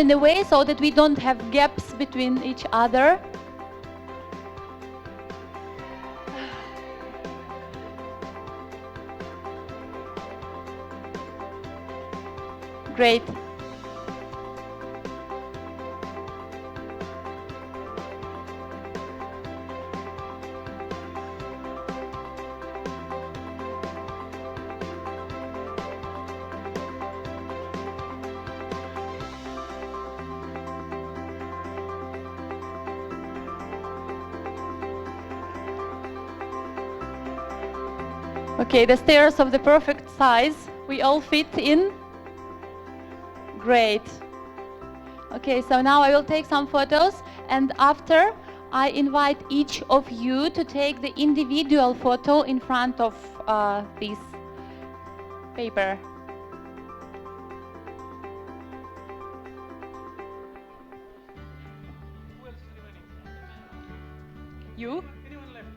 in a way so that we don't have gaps between each other. Great. Okay, the stairs of the perfect size. We all fit in. Great. Okay, so now I will take some photos, and after I invite each of you to take the individual photo in front of this paper. Who else is remaining? You? Anyone left?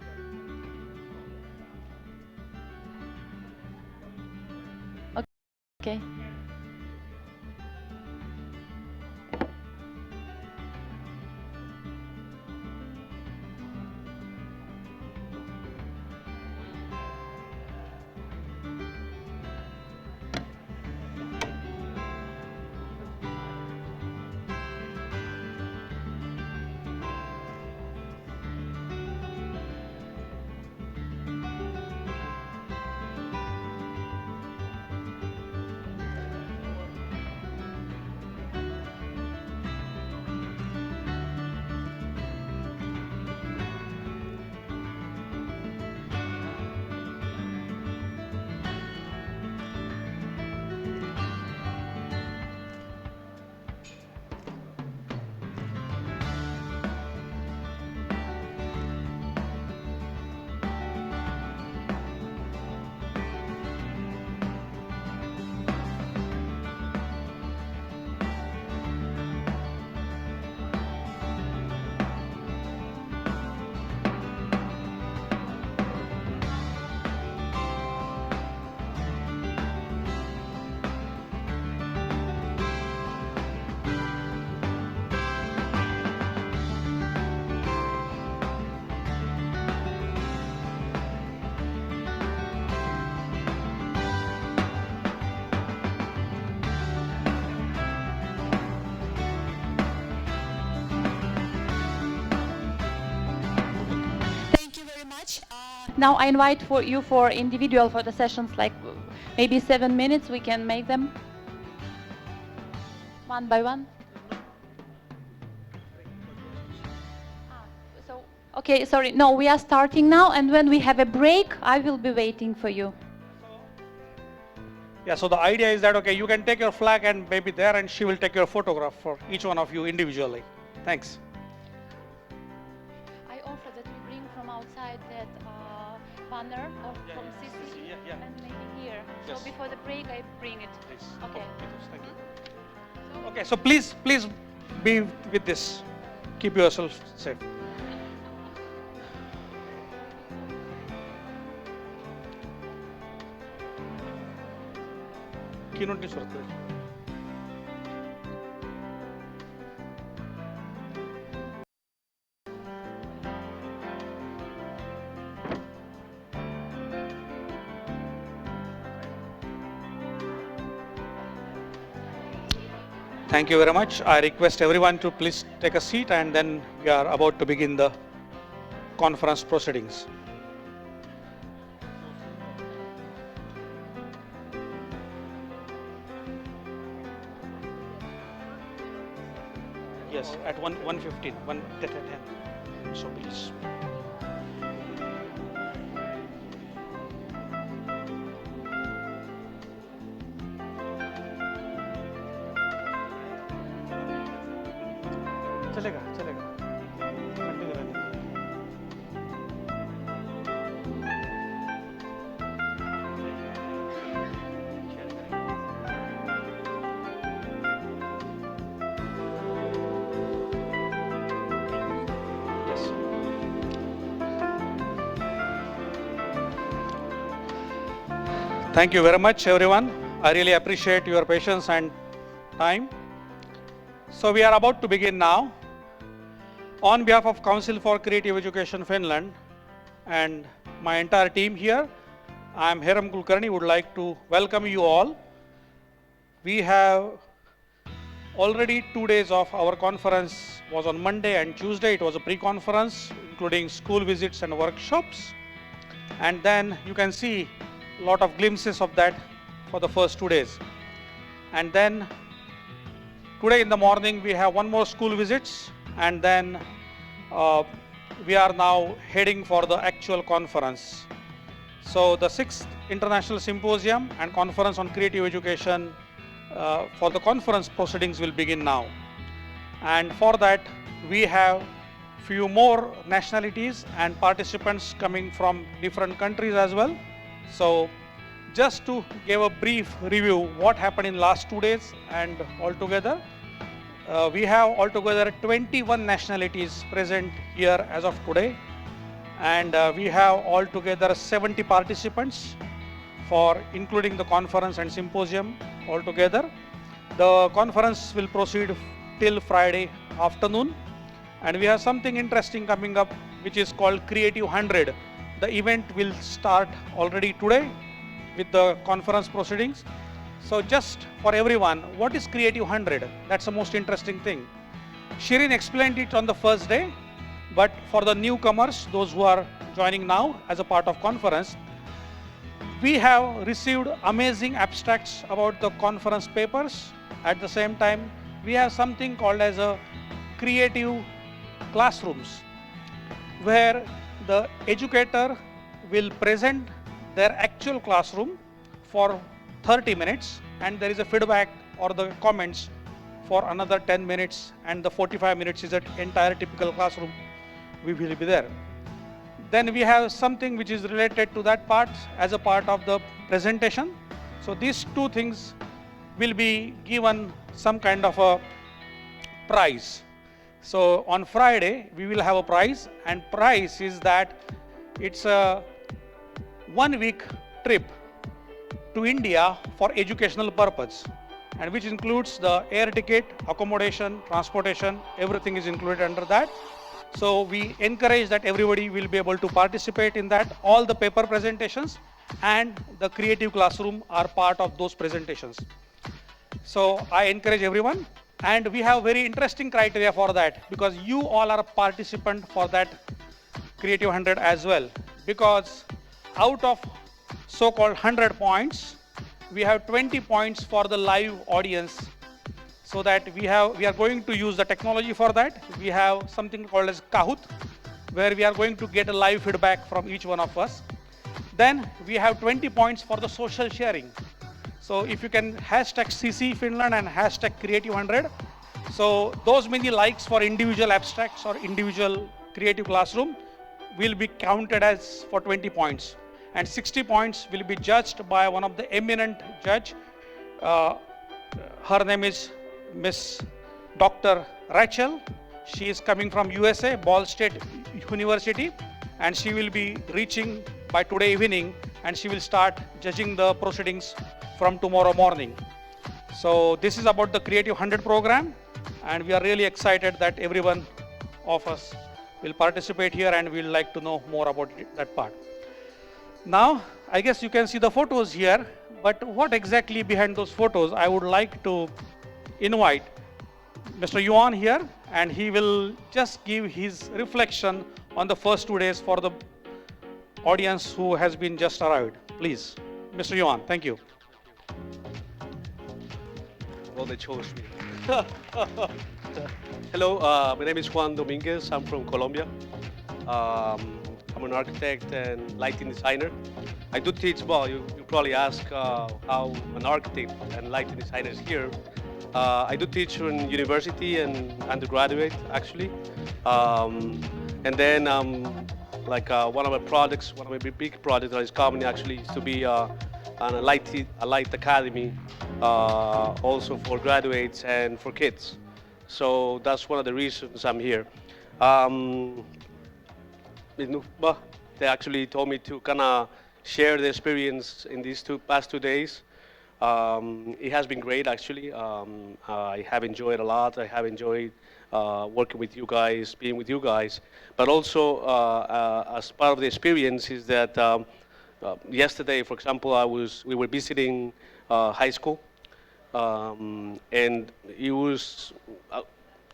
Okay. Now I invite you for individual photo sessions, like maybe 7 minutes. We can make them one by one. Okay, sorry. No, we are starting now, and when we have a break, I will be waiting for you. Yeah, so the idea is that, okay, you can take your flag and maybe there, and she will take your photograph for each one of you individually. Thanks. I offer that we bring from outside that banner from CC and maybe here. Yes. So before the break, I bring it. Please. Okay. Thank you. Okay, so please be with this. Keep yourself safe. Keynote is worth it. Thank you very much. I request everyone to please take a seat, and then we are about to begin the conference proceedings. Yes, at 1:15, 1:10. So please. चलेगा continue रहने yes. Thank you very much, everyone. I really appreciate your patience and time. So we are about to begin now. On behalf of Council for Creative Education Finland and my entire team here, I am Hiram Kulkarni, would like to welcome you all. We have already 2 days of our conference was on Monday and Tuesday. It was a pre-conference including school visits and workshops. And then you can see a lot of glimpses of that for the first 2 days. And then today in the morning we have one more school visits, and then we are now heading for the actual conference. So the 6th International Symposium and Conference on Creative Education for the conference proceedings will begin now. And for that we have few more nationalities and participants coming from different countries as well. So just to give a brief review what happened in last 2 days, and altogether we have altogether 21 nationalities present here as of today, and we have altogether 70 participants for including the conference and symposium altogether. The conference will proceed till Friday afternoon, and we have something interesting coming up which is called Creative 100. The event will start already today with the conference proceedings. So just for everyone, what is Creative 100? That's the most interesting thing. Shirin explained it on the first day, but for the newcomers, those who are joining now as a part of conference, we have received amazing abstracts about the conference papers. At the same time, we have something called as a creative classrooms, where the educator will present their actual classroom for 30 minutes, and there is a feedback or the comments for another 10 minutes, and the 45 minutes is an entire typical classroom we will be there. Then we have something which is related to that part as a part of the presentation. So these two things will be given some kind of a prize. So on Friday we will have a prize, and prize is that it's a 1 week trip to India for educational purpose, and which includes the air ticket, accommodation, transportation, everything is included under that. So we encourage that everybody will be able to participate in that. All the paper presentations and the creative classroom are part of those presentations. So I encourage everyone, and we have very interesting criteria for that, because you all are a participant for that Creative 100 as well, because out of so-called 100 points, we have 20 points for the live audience, so that we are going to use the technology for that. We have something called as Kahoot, where we are going to get a live feedback from each one of us. Then we have 20 points for the social sharing. So if you can hashtag CC Finland and hashtag Creative 100, so those many likes for individual abstracts or individual creative classroom will be counted as for 20 points. And 60 points will be judged by one of the eminent judge. Her name is Miss Dr. Rachel. She is coming from USA, Ball State University, and she will be reaching by today evening, and she will start judging the proceedings from tomorrow morning. So this is about the Creative 100 program, and we are really excited that everyone of us will participate here, and we would like to know more about that part. Now, I guess you can see the photos here, but what exactly behind those photos? I would like to invite Mr. Yuan here, and he will just give his reflection on the first 2 days for the audience who has been just arrived. Please, Mr. Yuan, thank you. Well, they chose me. Hello, my name is Juan Dominguez. I'm from Colombia. I'm an architect and lighting designer. I do teach, well, you probably ask how an architect and lighting designer is here. I do teach in university and undergraduate, actually. And then like one of my projects, one of my big projects that is coming actually is to be a light academy, also for graduates and for kids. So that's one of the reasons I'm here. They actually told me to kind of share the experience in these past 2 days It has been great, actually. I have enjoyed a lot. I have enjoyed working with you guys, being with you guys. But also, as part of the experience, is that yesterday, for example, we were visiting high school, and it was.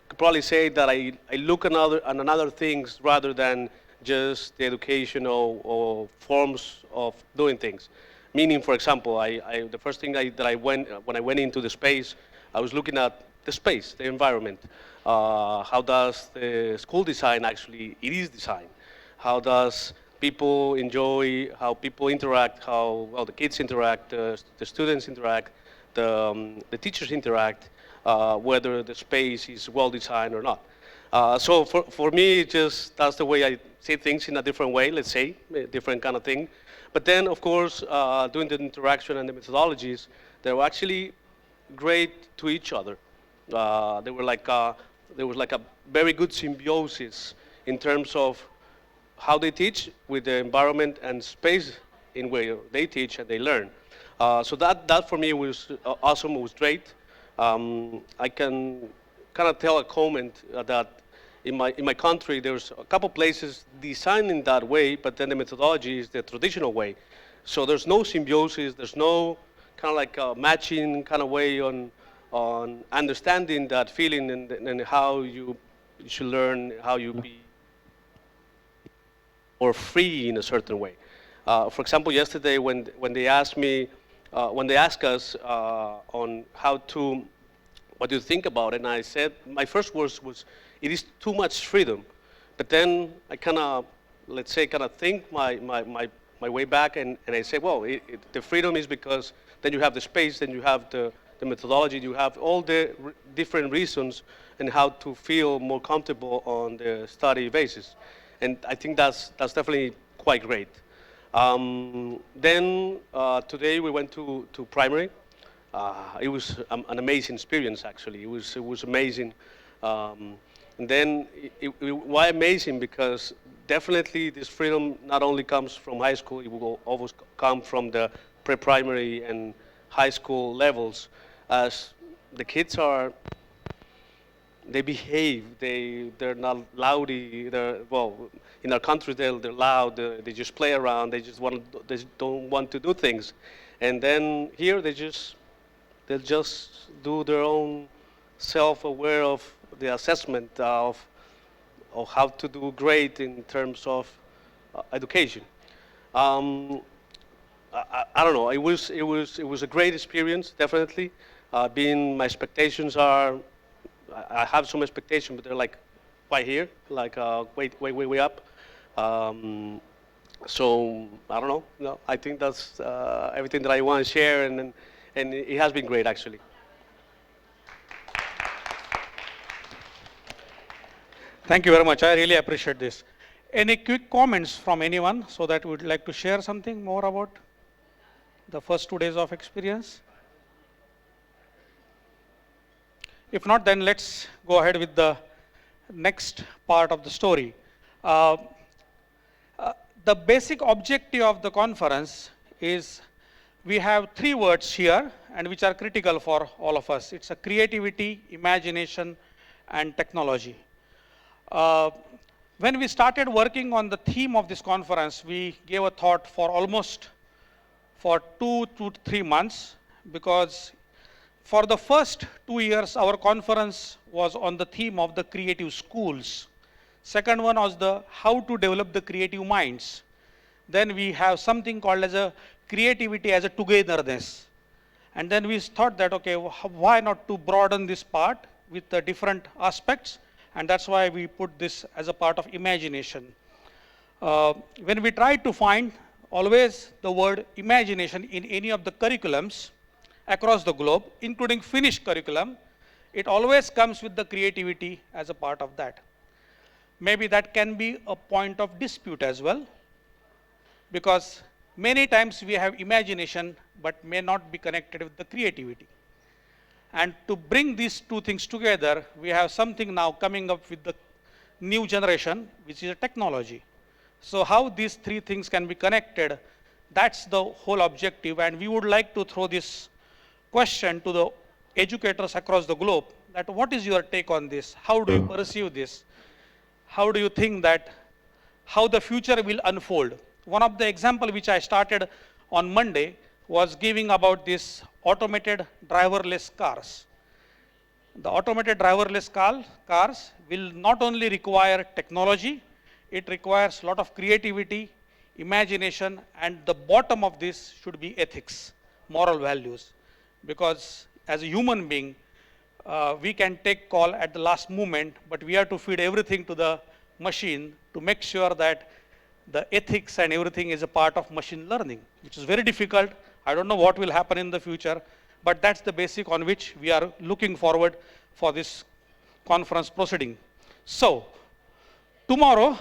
Could probably say that I look on another things rather than just the educational or forms of doing things. Meaning, for example, the first thing that I went when I went into the space, I was looking at the space, the environment. How does the school design actually it is designed? How does people enjoy? How people interact? How well the kids interact? The students interact? The teachers interact? Whether the space is well designed or not. So for me, that's the way I see things in a different way, let's say, a different kind of thing. But then, of course, doing the interaction and the methodologies, they were actually great to each other. They were like there was like a very good symbiosis in terms of how they teach with the environment and space in where they teach and they learn. So that for me was awesome, it was great. I can kind of tell a comment that in my country there's a couple places designed in that way, but then the methodology is the traditional way. So there's no symbiosis, there's no kind of like a matching kind of way on understanding that feeling and how you should learn, how you be or free in a certain way. For example, yesterday when they asked me, when they asked us on how to, what do you think about it, and I said, my first words was, it is too much freedom. But then I kind of, let's say, kind of think my way back, and I say, well, the freedom is because then you have the space, then you have the methodology, you have all the different reasons and how to feel more comfortable on the study basis. And I think that's definitely quite great. Then today we went to primary. It was an amazing experience, actually. It was amazing. And then why amazing? Because definitely this freedom not only comes from high school, it will always come from the pre-primary and high school levels, as the kids they behave, they're not loudy, well, in our country they're loud, they just play around, they don't want to do things. And then here they'll just do their own self-aware of the assessment of how to do great in terms of education. I don't know. It was a great experience, definitely. My expectations are, I have some expectations, but they're like right here, like way up. So I don't know. No, I think that's everything that I want to share, and it has been great, actually. Thank you very much. I really appreciate this. Any quick comments from anyone so that would like to share something more about the first 2 days of experience? If not, then let's go ahead with the next part of the story. The basic objective of the conference is we have 3 words here and which are critical for all of us. It's a creativity, imagination, and technology. When we started working on the theme of this conference, we gave a thought for almost 2 to 3 months, because for the first 2 years, our conference was on the theme of the creative schools. Second one was the how to develop the creative minds. Then we have something called as a creativity as a togetherness. And then we thought that, okay, why not to broaden this part with the different aspects? And that's why we put this as a part of imagination. When we try to find always the word imagination in any of the curriculums across the globe, including Finnish curriculum, it always comes with the creativity as a part of that. Maybe that can be a point of dispute as well, because many times we have imagination but may not be connected with the creativity. And to bring these 2 things together, we have something now coming up with the new generation, which is a technology. So how these 3 things can be connected, that's the whole objective, and we would like to throw this question to the educators across the globe that what is your take on this? How do you perceive this? How do you think that, how the future will unfold? One of the example which I started on Monday was giving about this automated driverless cars. The automated driverless cars will not only require technology, it requires a lot of creativity, imagination, and the bottom of this should be ethics, moral values. Because as a human being, we can take call at the last moment, but we have to feed everything to the machine to make sure that the ethics and everything is a part of machine learning, which is very difficult. I don't know what will happen in the future, but that's the basic on which we are looking forward for this conference proceeding. So, tomorrow,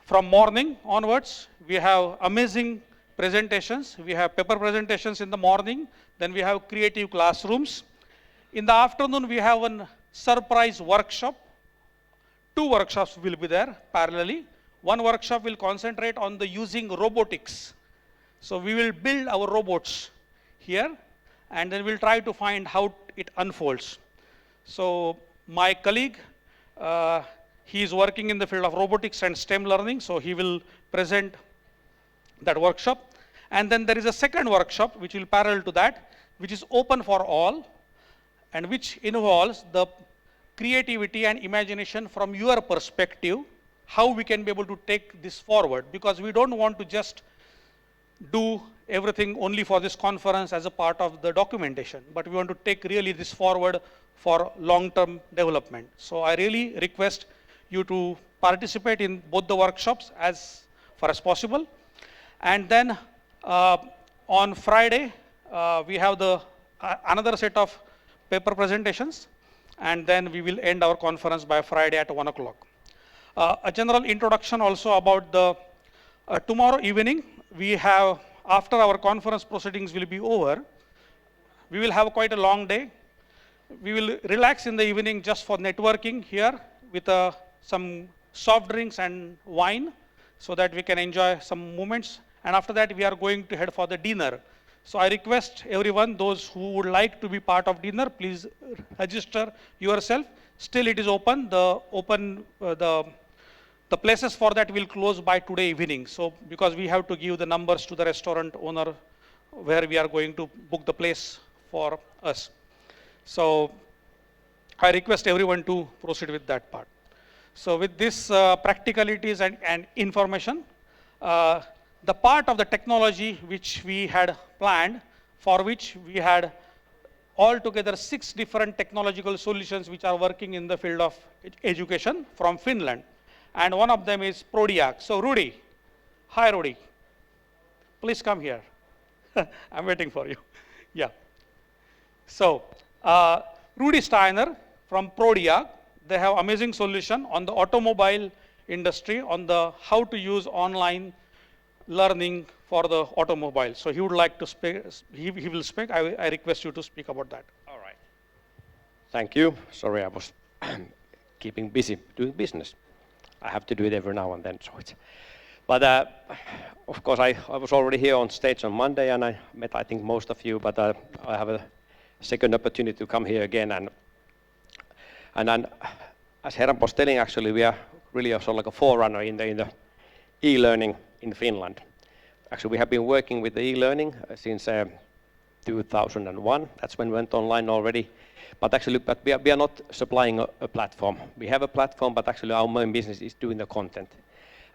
from morning onwards, we have amazing presentations. We have paper presentations in the morning, then we have creative classrooms. In the afternoon, we have a surprise workshop. 2 workshops will be there parallelly. One workshop will concentrate on the using robotics. So we will build our robots here, and then we'll try to find how it unfolds. So my colleague, he is working in the field of robotics and STEM learning, so he will present that workshop. And then there is a second workshop which will parallel to that, which is open for all, and which involves the creativity and imagination from your perspective, how we can be able to take this forward, because we don't want to just do everything only for this conference as a part of the documentation, but we want to take really this forward for long-term development. So I really request you to participate in both the workshops as far as possible. And then on Friday, we have the another set of paper presentations, and then we will end our conference by Friday at 1 o'clock. A general introduction also about the tomorrow evening. We have, after our conference proceedings will be over, we will have quite a long day. We will relax in the evening just for networking here with some soft drinks and wine, so that we can enjoy some moments. And after that, we are going to head for the dinner. So I request everyone, those who would like to be part of dinner, please register yourself. Still it is open. The places for that will close by today evening. So because we have to give the numbers to the restaurant owner where we are going to book the place for us. So I request everyone to proceed with that part. So with this practicalities and information, the part of the technology which we had planned, for which we had altogether 6 different technological solutions which are working in the field of education from Finland. And one of them is Prodiac. So Rudy, hi Rudy, please come here. I'm waiting for you. Yeah. So Rudy Steiner from Prodiac, they have amazing solution on the automobile industry, on the how to use online learning for the automobile. So he would like to speak, he will speak. I request you to speak about that. All right. Thank you. Sorry, I was keeping busy doing business. I have to do it every now and then. But of course, I was already here on stage on Monday, and I met, I think, most of you, but I have a second opportunity to come here again. And then, as Herran was telling, actually, we are really also like a forerunner in the e-learning in Finland. Actually, we have been working with the e-learning since 2001. That's when we went online already. But actually, we are not supplying a platform. We have a platform, but actually our main business is doing the content.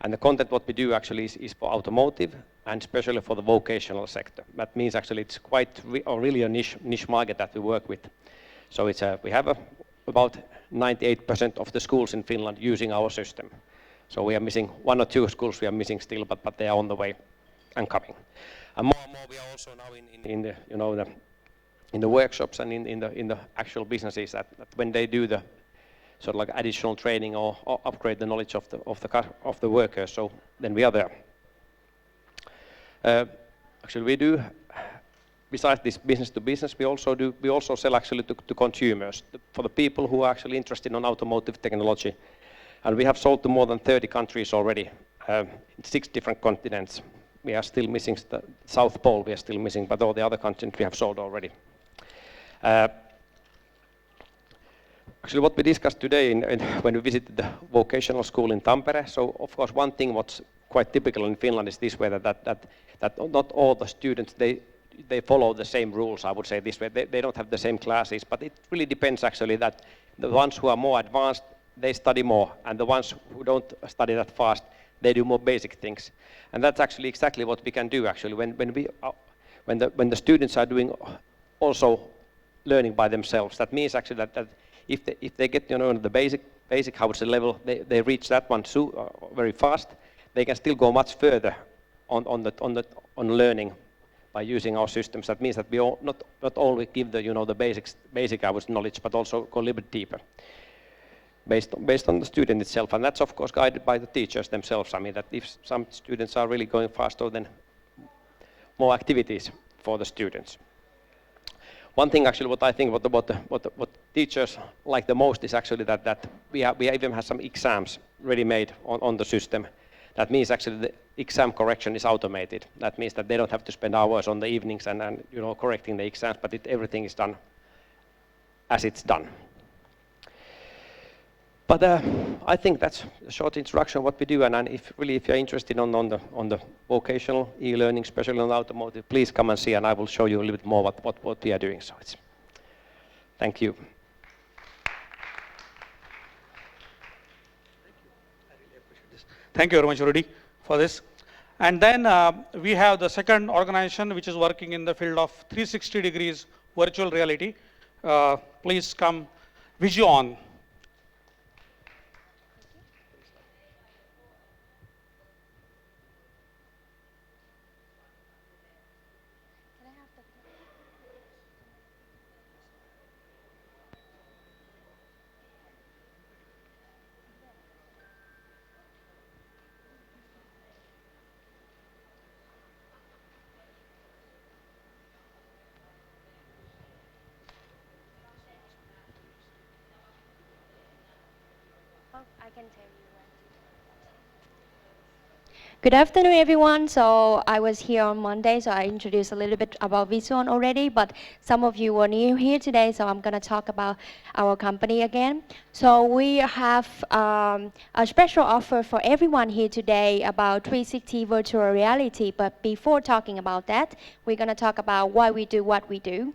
And the content what we do actually is for automotive and especially for the vocational sector. That means actually it's quite really a niche market that we work with. So it's we have about 98% of the schools in Finland using our system. So we are missing 1 or 2 schools we are missing still, but they are on the way and coming. And more and more we are also now in the in the workshops and in the actual businesses that when they do the sort of like additional training or upgrade the knowledge of the workers, so then we are there. Actually, we do. Besides this business to business, we also sell actually to consumers, for the people who are actually interested in automotive technology. And we have sold to more than 30 countries already, in 6 different continents. We are still missing the South Pole, we are still missing, but all the other continents we have sold already. Actually, what we discussed today when we visited the vocational school in Tampere, so of course one thing what's quite typical in Finland is this way that not all the students, they follow the same rules, I would say this way. They don't have the same classes, but it really depends actually that the ones who are more advanced, they study more, and the ones who don't study that fast, they do more basic things. And that's actually exactly what we can do actually when the students are doing also learning by themselves. That means actually that if they get the basic how it's the level, they reach that one very fast, they can still go much further on learning by using our systems. That means that we not only give the basic knowledge, but also go a little bit deeper based on the student itself. And that's of course guided by the teachers themselves. I mean that if some students are really going faster, then more activities for the students. One thing actually what I think what teachers like the most is actually that we even have some exams ready-made on the system. That means actually the exam correction is automated. That means that they don't have to spend hours on the evenings and correcting the exams, but everything is done as it's done. But I think that's a short introduction of what we do, and if you're interested on the vocational e-learning, especially on automotive, please come and see, and I will show you a little bit more what we are doing. So thank you. Thank you very much, Rudy, for this. And then we have the second organization which is working in the field of 360 degrees virtual reality. Please come, Vision. Good afternoon, everyone. So I was here on Monday, so I introduced a little bit about Vision already, but some of you were new here today, so I'm going to talk about our company again. So we have a special offer for everyone here today about 360 virtual reality, but before talking about that, we're going to talk about why we do what we do.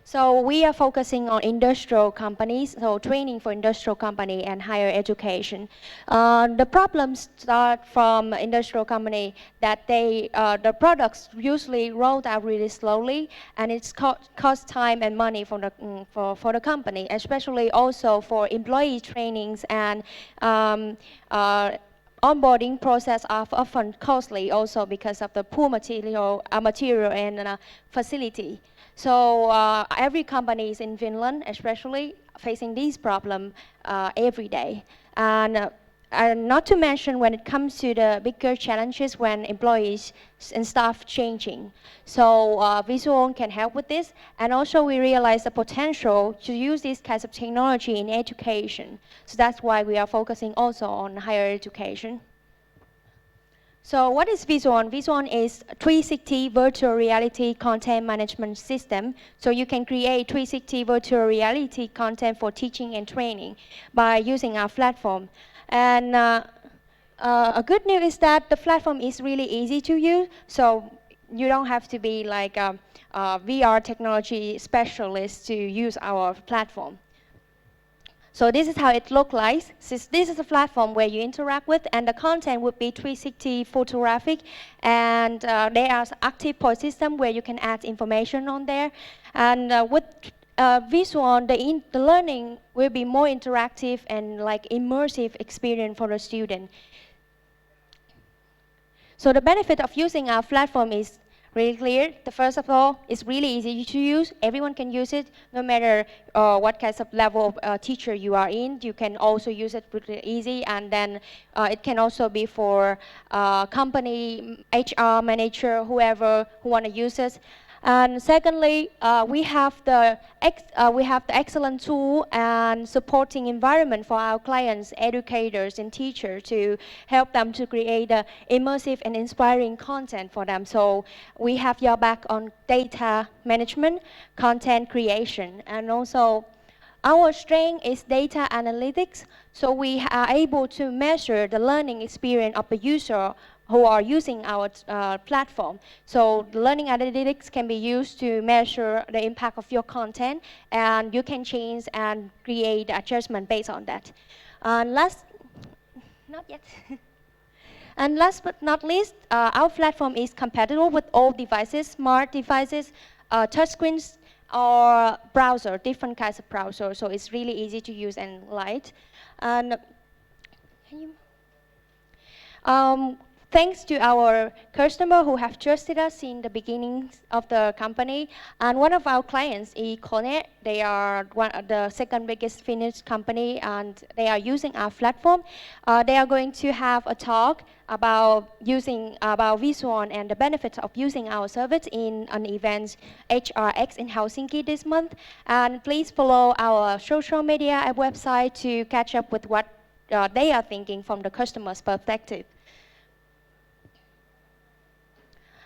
So we are focusing on industrial companies, so training for industrial company and higher education. The problems start from industrial company that the products usually rolled out really slowly, and it's cost time and money for the company, especially also for employee trainings and onboarding process are often costly also because of the poor material and facility. So every company is in Finland, especially facing these problems every day. And not to mention when it comes to the bigger challenges when employees and staff changing. So Vision can help with this. And also we realize the potential to use these kinds of technology in education. So that's why we are focusing also on higher education. So what is Vision? Vision is 360 virtual reality content management system. So you can create 360 virtual reality content for teaching and training by using our platform. And a good news is that the platform is really easy to use. So you don't have to be like a VR technology specialist to use our platform. So this is how it looks like. This is a platform where you interact with, and the content would be 360 photographic, and there are active point system where you can add information on there. And with Vision, the learning will be more interactive and like immersive experience for the student. So the benefit of using our platform is really clear. The first of all, it's really easy to use. Everyone can use it, no matter what kind of level of teacher you are in. You can also use it pretty easy, and then it can also be for company, HR manager, whoever who want to use it. And secondly, we have the excellent tool and supporting environment for our clients, educators, and teachers to help them to create immersive and inspiring content for them. So we have your back on data management, content creation, and also our strength is data analytics, so we are able to measure the learning experience of the user who are using our platform. So the learning analytics can be used to measure the impact of your content, and you can change and create adjustment based on that. Not yet. And last but not least, our platform is compatible with all devices, smart devices, touchscreens, or browser, different kinds of browser. So it's really easy to use and light. And thanks to our customer who have trusted us in the beginning of the company. And one of our clients is Keynote. They are the second biggest Finnish company, and they are using our platform. They are going to have a talk about visual and the benefits of using our service in an event HRX in Helsinki this month. And please follow our social media and website to catch up with what they are thinking from the customer's perspective.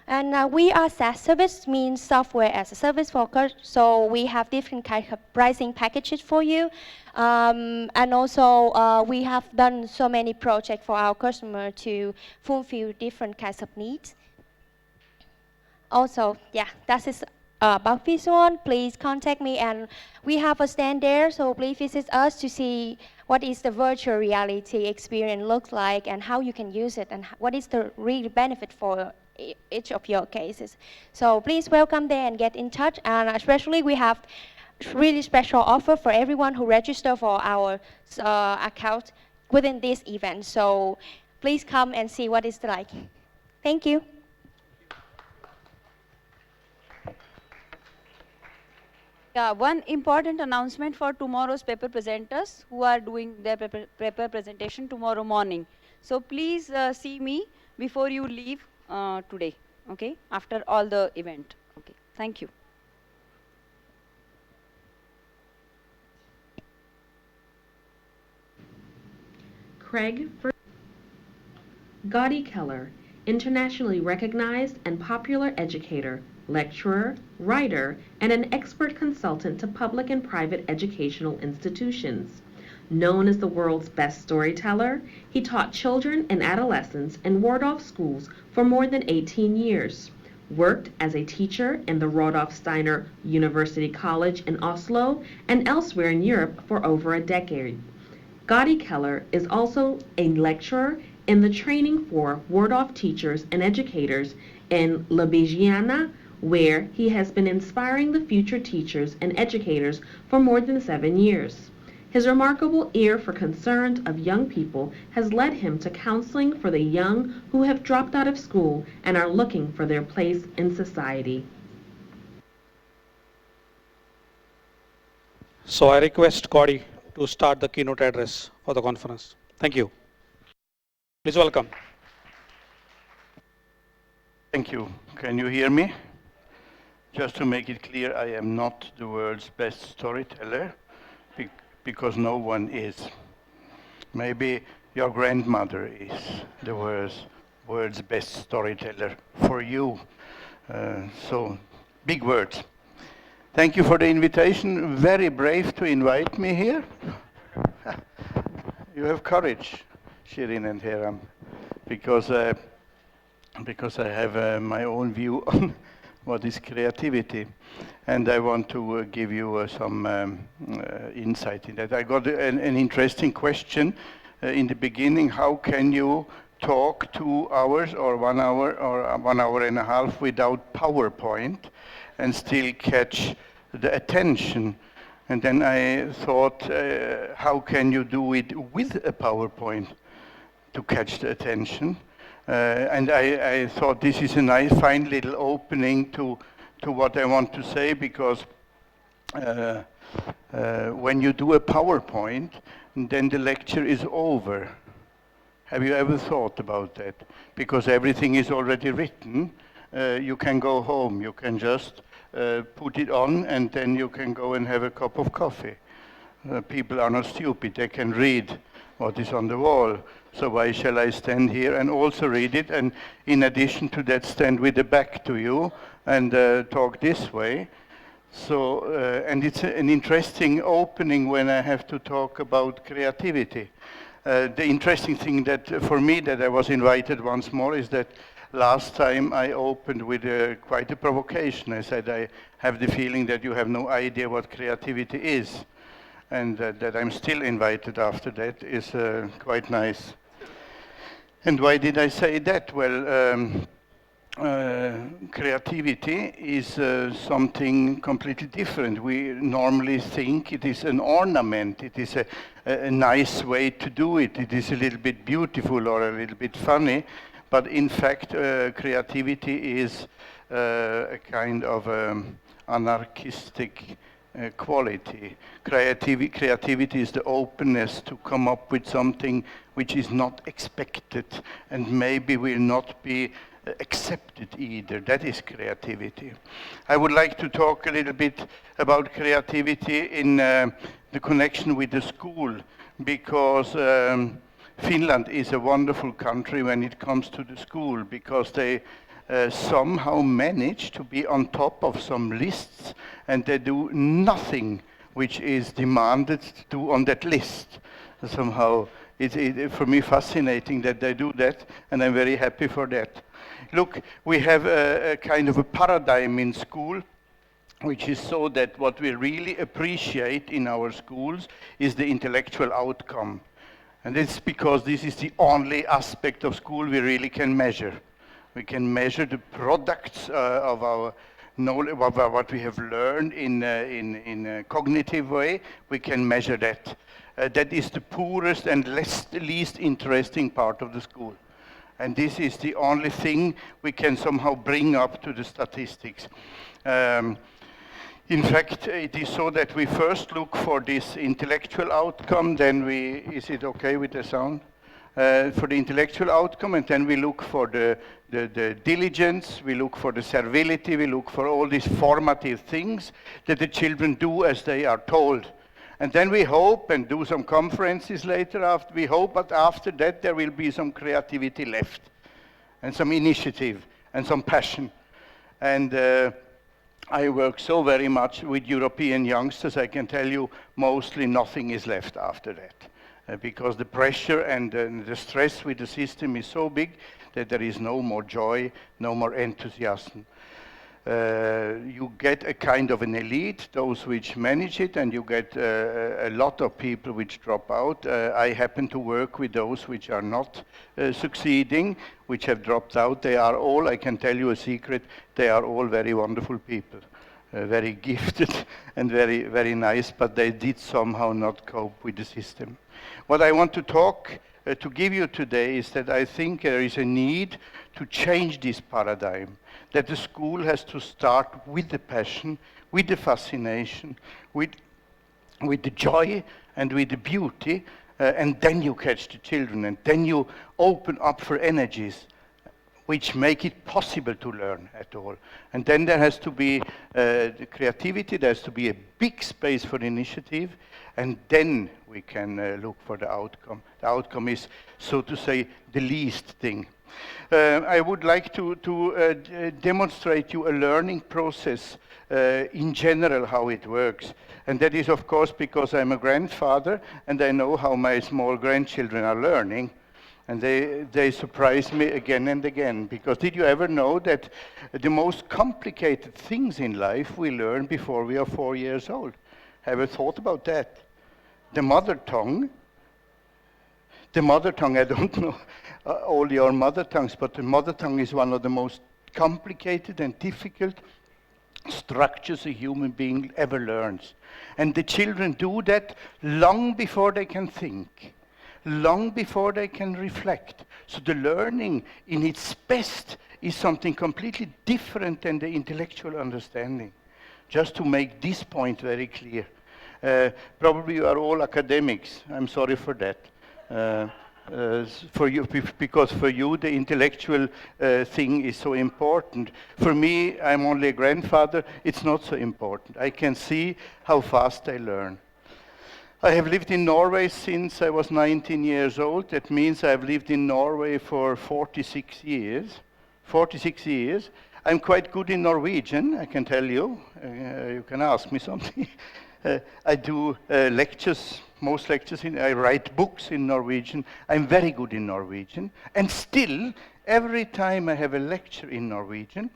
And we are SaaS service, means software as a service for so we have different kinds of pricing packages for you. And also we have done so many projects for our customer to fulfill different kinds of needs. Also, yeah, that is about this one. Please contact me, and we have a stand there, so please visit us to see what is the virtual reality experience looks like and how you can use it and what is the real benefit for each of your cases. So please welcome there and get in touch. And especially we have really special offer for everyone who register for our account within this event. So please come and see what it's like. Thank you. Yeah, one important announcement for tomorrow's paper presenters who are doing their paper presentation tomorrow morning. So please see me before you leave today, okay, after all the event. Okay, thank you. Gadi Keller, internationally recognized and popular educator, lecturer, writer, and an expert consultant to public and private educational institutions. Known as the world's best storyteller, he taught children and adolescents in Waldorf schools for more than 18 years, worked as a teacher in the Rudolf Steiner University College in Oslo and elsewhere in Europe for over a decade. Gadi Keller is also a lecturer in the training for Waldorf teachers and educators in Ljubljana, where he has been inspiring the future teachers and educators for more than 7 years. His remarkable ear for concerns of young people has led him to counseling for the young who have dropped out of school and are looking for their place in society. So I request Godi to start the keynote address for the conference. Thank you. Please welcome. Thank you. Can you hear me? Just to make it clear, I am not the world's best storyteller, because no one is. Maybe your grandmother is the world's best storyteller for you. So, big words. Thank you for the invitation. Very brave to invite me here. You have courage, Shirin and Heram, because I have my own view on what is creativity, and I want to give you some insight in that. I got an interesting question in the beginning. How can you talk 2 hours or 1 hour or 1 hour and a half without PowerPoint and still catch the attention? And then I thought, how can you do it with a PowerPoint to catch the attention? And I thought this is a nice, fine little opening to what I want to say, because when you do a PowerPoint, then the lecture is over. Have you ever thought about that? Because everything is already written, you can go home. You can just put it on and then you can go and have a cup of coffee. People are not stupid. They can read what is on the wall. So why shall I stand here and also read it? And in addition to that, stand with the back to you and talk this way. So, and it's an interesting opening when I have to talk about creativity. The interesting thing that for me that I was invited once more is that last time I opened with quite a provocation. I said, I have the feeling that you have no idea what creativity is. And that I'm still invited after that is quite nice. And why did I say that? Well, creativity is something completely different. We normally think it is an ornament. It is a nice way to do it. It is a little bit beautiful or a little bit funny. But in fact, creativity is a kind of anarchistic quality. Creativity is the openness to come up with something which is not expected and maybe will not be accepted either. That is creativity. I would like to talk a little bit about creativity in the connection with the school, because Finland is a wonderful country when it comes to the school, because they somehow manage to be on top of some lists and they do nothing which is demanded to do on that list. Somehow it's for me fascinating that they do that, and I'm very happy for that. Look, we have a kind of a paradigm in school which is so that what we really appreciate in our schools is the intellectual outcome. And it's because this is the only aspect of school we really can measure. We can measure the products of our knowledge, of what we have learned in a cognitive way. We can measure that. That is the poorest and least interesting part of the school. And this is the only thing we can somehow bring up to the statistics. In fact, it is so that we first look for this intellectual outcome, then is it okay with the sound? For the intellectual outcome, and then we look for the diligence, we look for the servility, we look for all these formative things that the children do as they are told. And then we hope and do some conferences later after, we hope that after that there will be some creativity left, and some initiative, and some passion. And I work so very much with European youngsters, I can tell you mostly nothing is left after that. Because the pressure and the stress with the system is so big that there is no more joy, no more enthusiasm. You get a kind of an elite, those which manage it, and you get a lot of people which drop out. I happen to work with those which are not succeeding, which have dropped out. They are all, I can tell you a secret, they are all very wonderful people. Very gifted and very, very nice, but they did somehow not cope with the system. What I want to give you today is that I think there is a need to change this paradigm, that the school has to start with the passion, with the fascination, with the joy and with the beauty, and then you catch the children, and then you open up for energies which make it possible to learn at all. And then there has to be the creativity, there has to be a big space for initiative, and then we can look for the outcome. The outcome is, so to say, the least thing. I would like to demonstrate you a learning process in general, how it works. And that is, of course, because I'm a grandfather, and I know how my small grandchildren are learning. And they surprise me again and again, because did you ever know that the most complicated things in life we learn before we are 4 years old? Have you thought about that? The mother tongue, I don't know all your mother tongues, but the mother tongue is one of the most complicated and difficult structures a human being ever learns. And the children do that long before they can think, long before they can reflect. So the learning in its best is something completely different than the intellectual understanding. Just to make this point very clear. Probably you are all academics. I'm sorry for that. for you, because for you the intellectual thing is so important. For me, I'm only a grandfather, it's not so important. I can see how fast I learn. I have lived in Norway since I was 19 years old. That means I've lived in Norway for 46 years. 46 years. I'm quite good in Norwegian, I can tell you. You can ask me something. I do lectures, most lectures, I write books in Norwegian. I'm very good in Norwegian. And still, every time I have a lecture in Norwegian,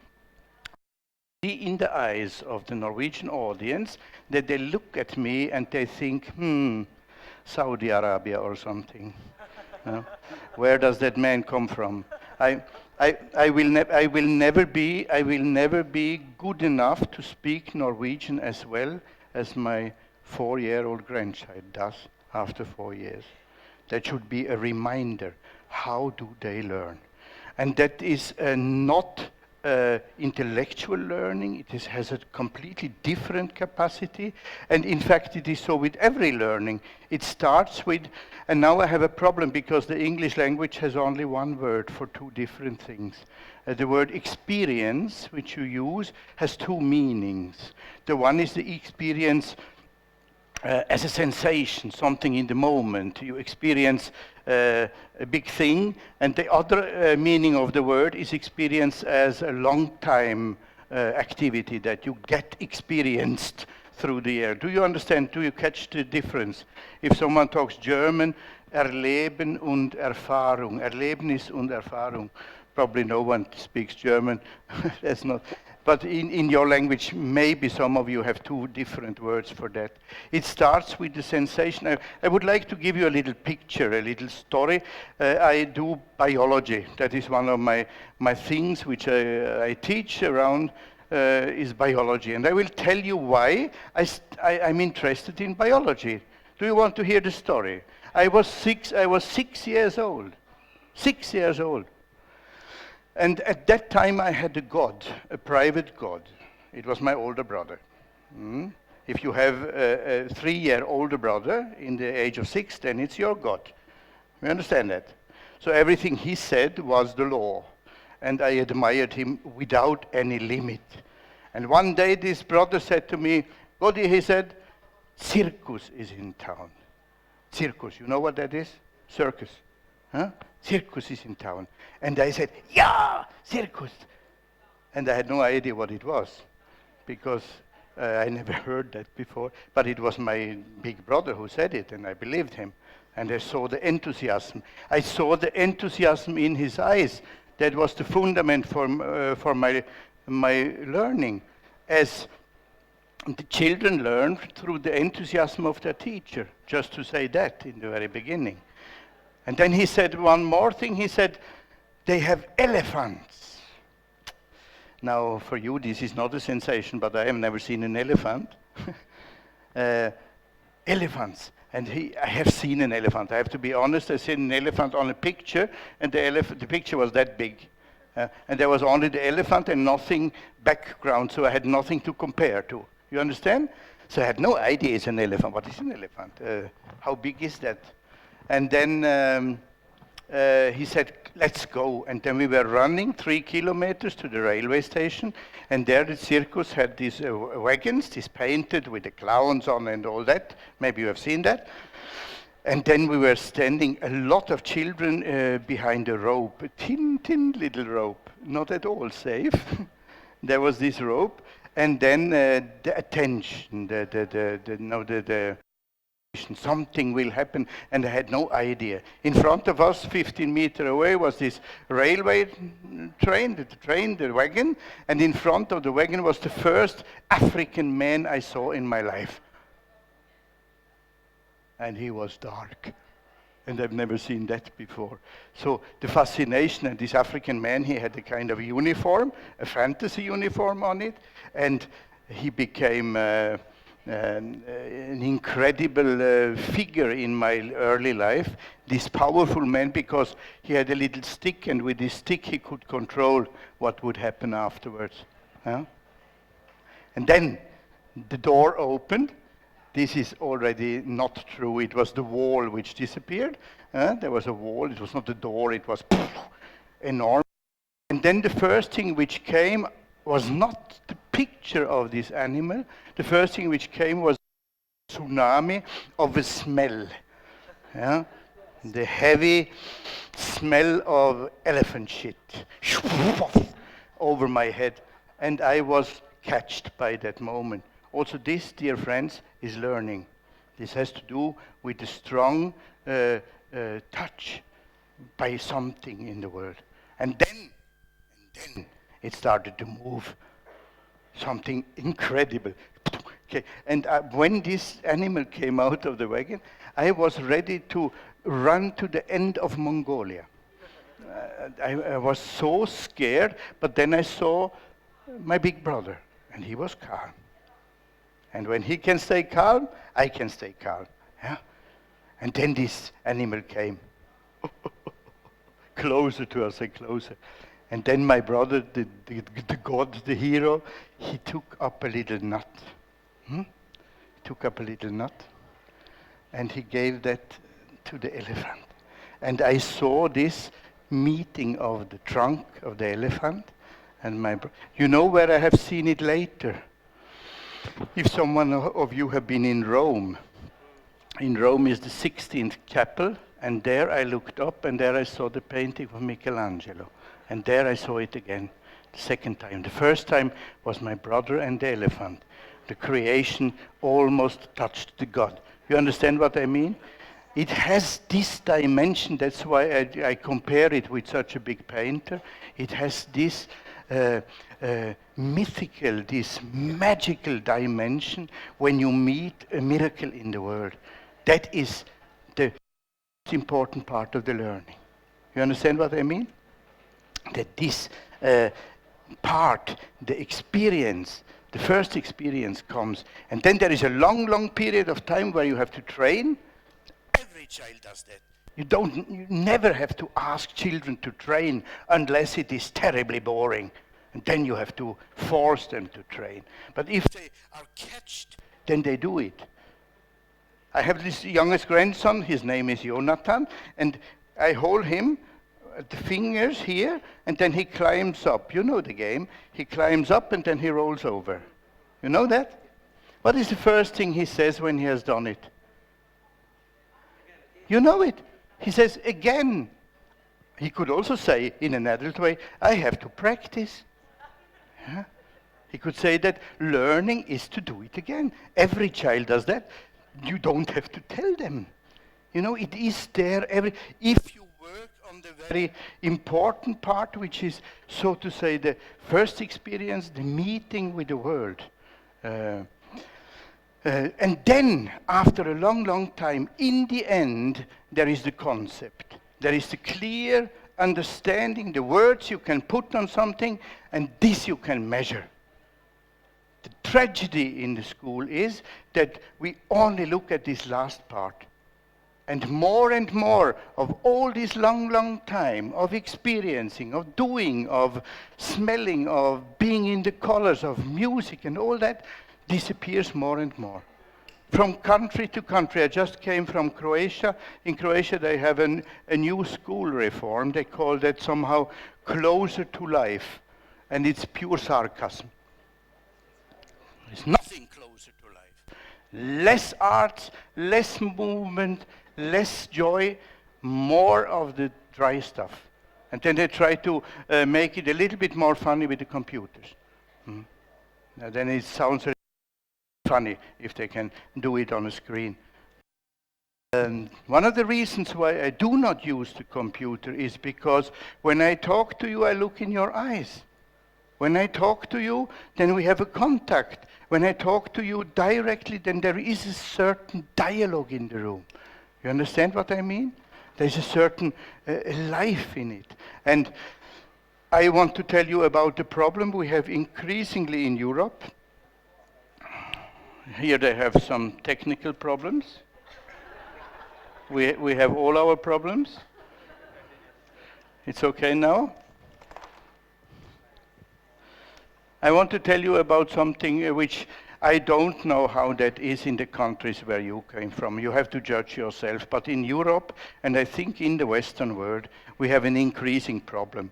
see in the eyes of the Norwegian audience that they look at me and they think, Saudi Arabia or something. Where does that man come from? I will never be good enough to speak Norwegian as well as my 4-year-old grandchild does after 4 years. That should be a reminder. How do they learn? And that is not intellectual learning. It has a completely different capacity. And in fact, it is so with every learning. It starts with, and now I have a problem because the English language has only one word for two different things. The word experience, which you use, has two meanings. The one is the experience as a sensation, something in the moment. You experience a big thing, and the other meaning of the word is experience as a long time activity that you get experienced through the year. Do you understand? Do you catch the difference? If someone talks German, Erleben und Erfahrung. Erlebnis und Erfahrung. Probably no one speaks German. That's not. But in your language, maybe some of you have two different words for that. It starts with the sensation. I would like to give you a little picture, a little story. I do biology. That is one of my things which I teach around is biology. And I will tell you why I'm interested in biology. Do you want to hear the story? I was 6 years old. 6 years old. And at that time I had a god, a private god. It was my older brother. If you have a 3-year older brother in the age of 6, then it's your god. You understand that? So everything he said was the law. And I admired him without any limit. And one day this brother said to me, Godi, he said, circus is in town. Circus, you know what that is? Circus. Huh? Circus is in town. And I said, yeah, circus. And I had no idea what it was, because I never heard that before. But it was my big brother who said it, and I believed him. And I saw the enthusiasm. I saw the enthusiasm in his eyes. That was the fundament for my learning. As the children learn through the enthusiasm of their teacher, just to say that in the very beginning. And then he said one more thing. He said, they have elephants. Now, for you, this is not a sensation, but I have never seen an elephant. Elephants. And I have seen an elephant. I have to be honest, I've seen an elephant on a picture, and the picture was that big. And there was only the elephant and nothing background, so I had nothing to compare to. You understand? So I had no idea it's an elephant. What is an elephant? How big is that? And then he said, let's go. And then we were running 3 kilometers to the railway station. And there the circus had these wagons, these painted with the clowns on and all that. Maybe you have seen that. And then we were standing, a lot of children behind a rope, a thin little rope, not at all safe. There was this rope. And then the attention, something will happen, and I had no idea. In front of us, 15 meters away, was this railway train, the wagon, and in front of the wagon was the first African man I saw in my life. And he was dark, and I've never seen that before. So the fascination, and this African man, he had a kind of uniform, a fantasy uniform on it, and he became an incredible figure in my early life, this powerful man, because he had a little stick, and with his stick he could control what would happen afterwards. Huh? And then the door opened. This is already not true. It was the wall which disappeared. There was a wall. It was not a door. It was enormous. And then the first thing which came was not the picture of this animal. The first thing which came was a tsunami of a smell. Yeah? The heavy smell of elephant shit over my head. And I was catched by that moment. Also this, dear friends, is learning. This has to do with the strong touch by something in the world. And then it started to move. Something incredible. Okay. And when this animal came out of the wagon, I was ready to run to the end of Mongolia. I was so scared, but then I saw my big brother, and he was calm. And when he can stay calm, I can stay calm. Yeah? And then this animal came closer to us and closer. And then my brother, the god, the hero, he took up a little nut. He took up a little nut, and he gave that to the elephant. And I saw this meeting of the trunk of the elephant and my you know where I have seen it later? If someone of you have been in Rome is the 16th chapel, and there I looked up and there I saw the painting of Michelangelo. And there I saw it again, the second time. The first time was my brother and the elephant. The creation almost touched the God. You understand what I mean? It has this dimension, that's why I compare it with such a big painter. It has this mythical, this magical dimension when you meet a miracle in the world. That is the most important part of the learning. You understand what I mean? That this part, the experience, the first experience comes, and then there is a long, long period of time where you have to train. Every child does that. You never have to ask children to train unless it is terribly boring, and then you have to force them to train. But if they are catched, then they do it. I have this youngest grandson, his name is Jonathan, and I hold him at the fingers here, and then he climbs up. You know the game. He climbs up and then he rolls over. You know that? What is the first thing he says when he has done it? You know it. He says, again. He could also say, in an adult way, I have to practice. Yeah? He could say that learning is to do it again. Every child does that. You don't have to tell them. You know, it is there. If you work on the very important part, which is, so to say, the first experience, the meeting with the world. And then, after a long, long time, in the end, there is the concept. There is the clear understanding, the words you can put on something, and this you can measure. The tragedy in the school is that we only look at this last part. And more of all this long, long time of experiencing, of doing, of smelling, of being in the colors, of music and all that disappears more and more. From country to country. I just came from Croatia. In Croatia they have a new school reform. They call that somehow closer to life. And it's pure sarcasm. There's nothing closer to life. Less arts, less movement, less joy, more of the dry stuff. And then they try to make it a little bit more funny with the computers. Now then it sounds funny if they can do it on a screen. One of the reasons why I do not use the computer is because when I talk to you, I look in your eyes. When I talk to you, then we have a contact. When I talk to you directly, then there is a certain dialogue in the room. You understand what I mean? There's a certain life in it. And I want to tell you about the problem we have increasingly in Europe. Here they have some technical problems. We have all our problems. It's okay now? I want to tell you about something which I don't know how that is in the countries where you came from. You have to judge yourself. But in Europe, and I think in the Western world, we have an increasing problem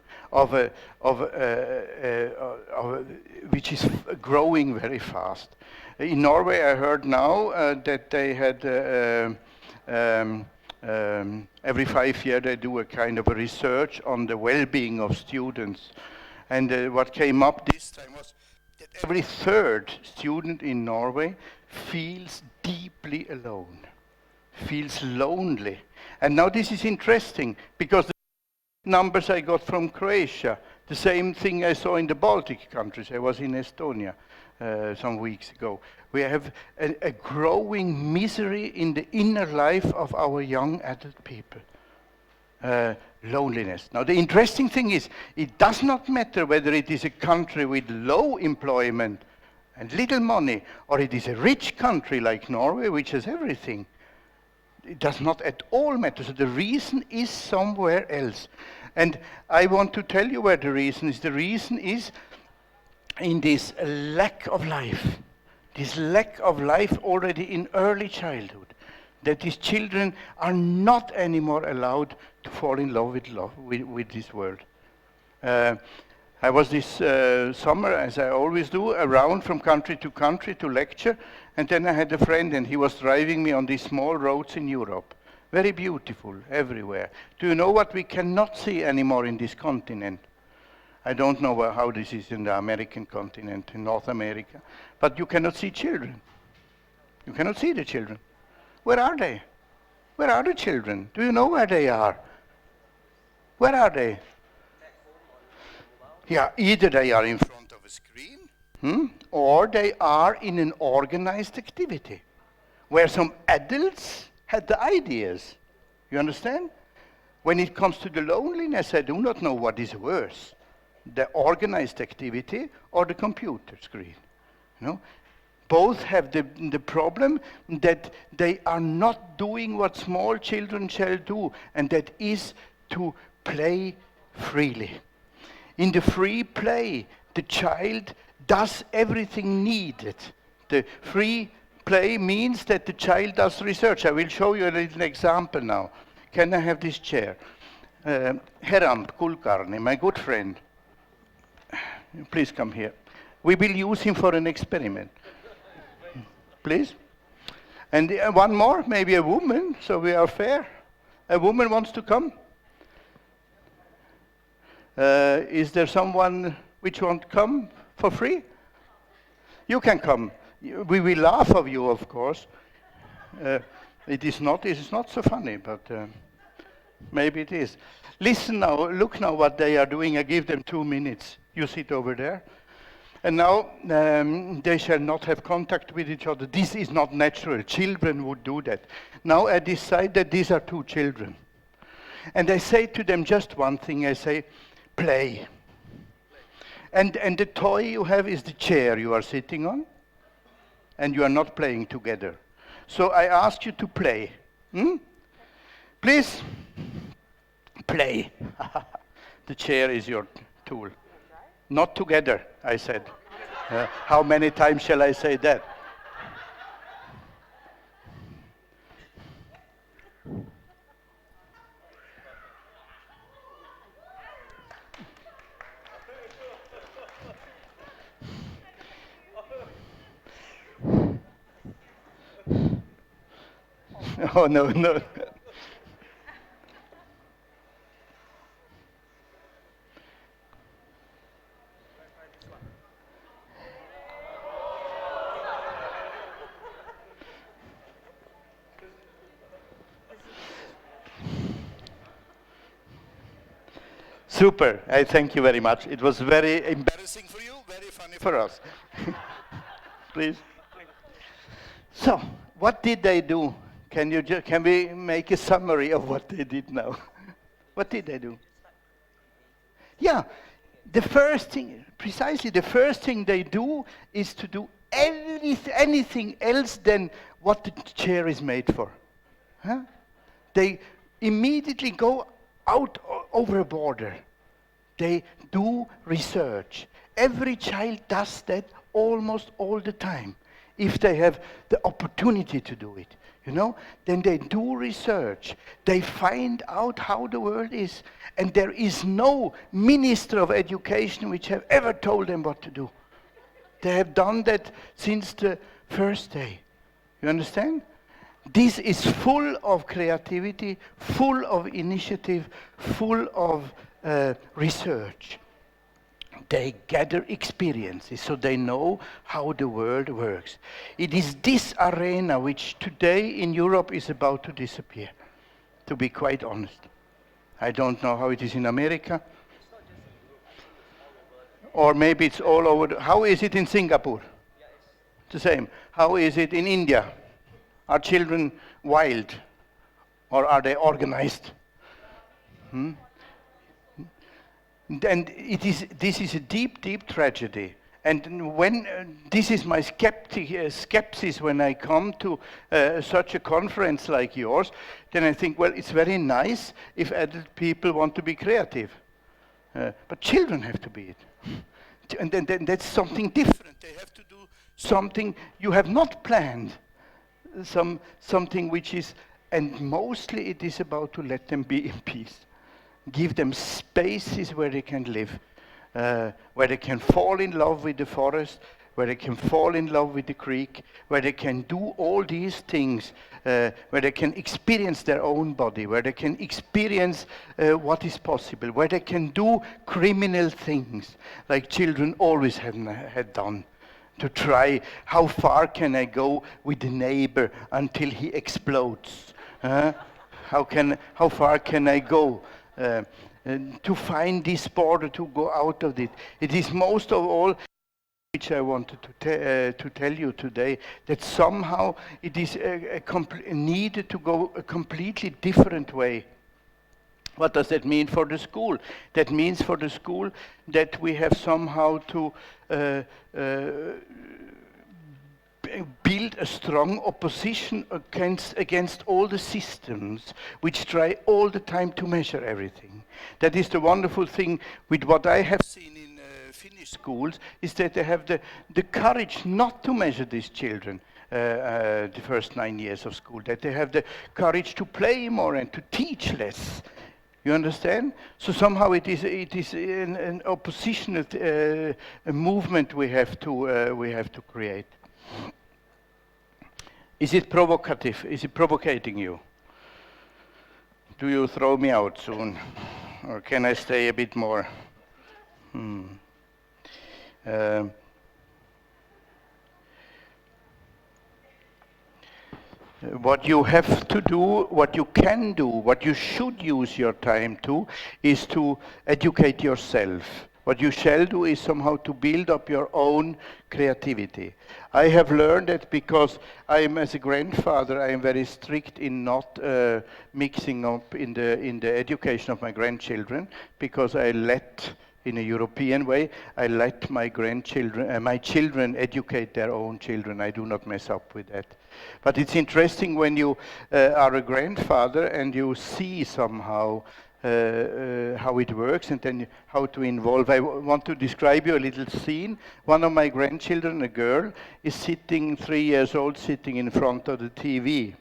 which is growing very fast. In Norway, I heard now that they had every 5 years they do a kind of a research on the well-being of students. And what came up this time was that every third student in Norway feels deeply alone, feels lonely. And now this is interesting, because the numbers I got from Croatia, the same thing I saw in the Baltic countries. I was in Estonia some weeks ago. We have a growing misery in the inner life of our young adult people. Loneliness. Now the interesting thing is, it does not matter whether it is a country with low employment and little money, or it is a rich country like Norway, which has everything. It does not at all matter. So the reason is somewhere else. And I want to tell you where the reason is. The reason is in this lack of life. This lack of life already in early childhood. That these children are not anymore allowed to fall in love with this world. I was this summer, as I always do, around from country to lecture, and then I had a friend, and he was driving me on these small roads in Europe. Very beautiful, everywhere. Do you know what we cannot see anymore in this continent? I don't know how this is in the American continent, in North America, but you cannot see children. You cannot see the children. Where are they? Where are the children? Do you know where they are? Where are they? Yeah, either they are in front of a screen, or they are in an organized activity, where some adults had the ideas. You understand? When it comes to the loneliness, I do not know what is worse, the organized activity or the computer screen. You know? Both have the problem that they are not doing what small children shall do, and that is to play freely. In the free play, the child does everything needed. The free play means that the child does research. I will show you a little example now. Can I have this chair? Heram Kulkarni, my good friend, please come here. We will use him for an experiment. Please. And one more, maybe a woman, so we are fair. A woman wants to come. Is there someone which won't come for free? You can come. We will laugh of you, of course. It is not so funny, but maybe it is. Listen now, look now what they are doing. I give them 2 minutes. You sit over there. And now they shall not have contact with each other. This is not natural. Children would do that. Now I decide that these are 2 children. And I say to them just one thing. I say, play. And the toy you have is the chair you are sitting on. And you are not playing together. So I ask you to play. Please, play. The chair is your tool. Not together, I said. How many times shall I say that? Oh, no, no. Super. I thank you very much. It was very embarrassing for you, very funny for us. Please. So, what did they do? Can we make a summary of what they did now? What did they do? Yeah, the first thing, precisely the first thing they do is to do anything else than what the chair is made for. Huh? They immediately go out over a border. They do research. Every child does that almost all the time. if they have the opportunity to do it, you know, then they do research. They find out how the world is. And there is no minister of education which have ever told them what to do. They have done that since the first day. You understand? This is full of creativity, full of initiative, full of research. They gather experiences so they know how the world works. It is this arena which today in Europe is about to disappear, to be quite honest. I don't know how it is in America. Or maybe it's all over. How is it in Singapore? The same. How is it in India? Are children wild? Or are they organized? And this is a deep, deep tragedy. And when this is my skepsis when I come to such a conference like yours, then I think, well, it's very nice if adult people want to be creative. But children have to be it. And then that's something different. They have to do something you have not planned. Something which is, and mostly it is about to let them be in peace. Give them spaces where they can live, where they can fall in love with the forest, where they can fall in love with the creek, where they can do all these things, where they can experience their own body, where they can experience what is possible, where they can do criminal things like children always had done. To try, how far can I go with the neighbor until he explodes? How far can I go? To find this border, to go out of it. It is most of all, which I wanted to tell you today, that somehow it is needed to go a completely different way. What does that mean for the school? That means for the school that we have somehow to build a strong opposition against all the systems which try all the time to measure everything. That is the wonderful thing with what I have seen in Finnish schools, is that they have the courage not to measure these children the first 9 years of school, that they have the courage to play more and to teach less. You understand? So somehow it is an oppositional movement we have to create. Is it provocative? Is it provocating you? Do you throw me out soon? Or can I stay a bit more? What you have to do, what you can do, what you should use your time to, is to educate yourself. What you shall do is somehow to build up your own creativity. I have learned that because I am, as a grandfather, I am very strict in not mixing up in the education of my grandchildren, because I let, in a European way, I let my grandchildren, my children educate their own children. I do not mess up with that. But it's interesting when you are a grandfather and you see somehow how it works and then how to involve. I want to describe you a little scene. One of my grandchildren, a girl, is sitting, 3 years old, sitting in front of the TV.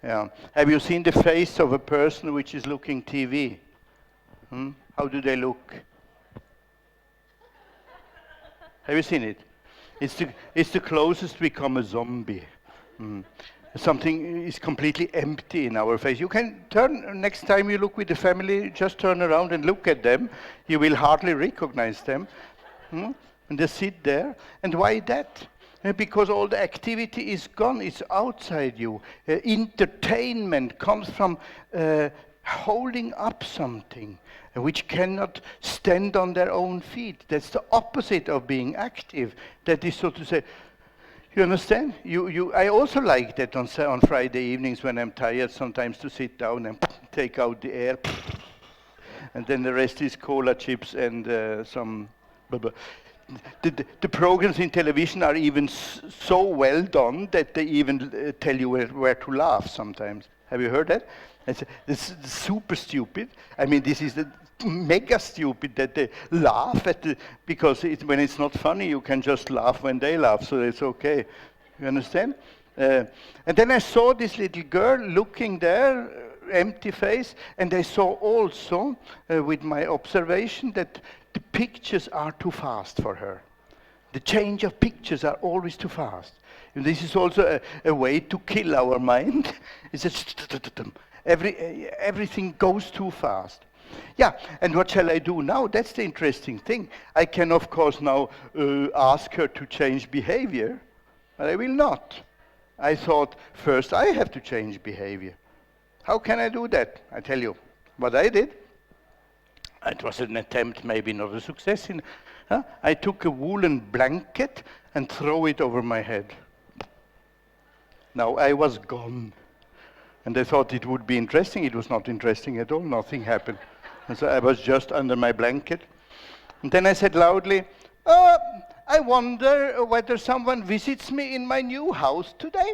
Yeah. Have you seen the face of a person which is looking TV? How do they look? Have you seen it? It's the closest we come a zombie. Something is completely empty in our face. You can turn, next time you look with the family, just turn around and look at them. You will hardly recognize them. And they sit there. And why that? Because all the activity is gone. It's outside you. Entertainment comes from holding up something which cannot stand on their own feet. That's the opposite of being active. That is, so to say, you understand? I also like that on Friday evenings when I'm tired sometimes to sit down and take out the air. And then the rest is cola chips and some blah, blah. The programs in television are even so well done that they even tell you where to laugh sometimes. Have you heard that? It's super stupid. I mean, this is mega stupid that they laugh at because when it's not funny, you can just laugh when they laugh, so it's okay. You understand? And then I saw this little girl looking there, empty face, and I saw also, with my observation, that the pictures are too fast for her. The change of pictures are always too fast. And this is also a way to kill our mind. It's just everything goes too fast. Yeah, and what shall I do now? That's the interesting thing. I can, of course, now ask her to change behavior, but I will not. I thought, first I have to change behavior. How can I do that? I tell you what I did. It was an attempt, maybe not a success. I took a woolen blanket and threw it over my head. Now I was gone. And I thought it would be interesting. It was not interesting at all. Nothing happened. And so I was just under my blanket. And then I said loudly, I wonder whether someone visits me in my new house today.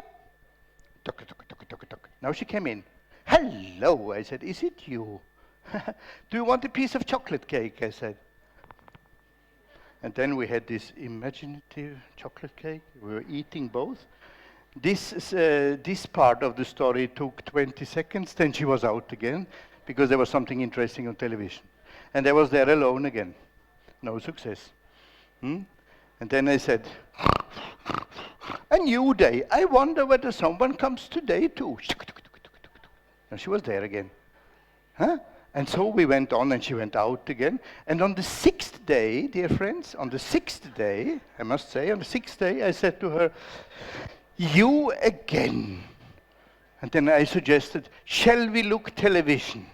Tuk, tuk, tuk, tuk, tuk. Now she came in. Hello, I said, is it you? Do you want a piece of chocolate cake? I said. And then we had this imaginative chocolate cake. We were eating both. This part of the story took 20 seconds, then she was out again, because there was something interesting on television. And I was there alone again. No success. And then I said, a new day. I wonder whether someone comes today too. And she was there again. And so we went on, and she went out again. And on the 6th day, dear friends, on the 6th day, I must say, on the 6th day, I said to her, you again. And then I suggested, shall we look television?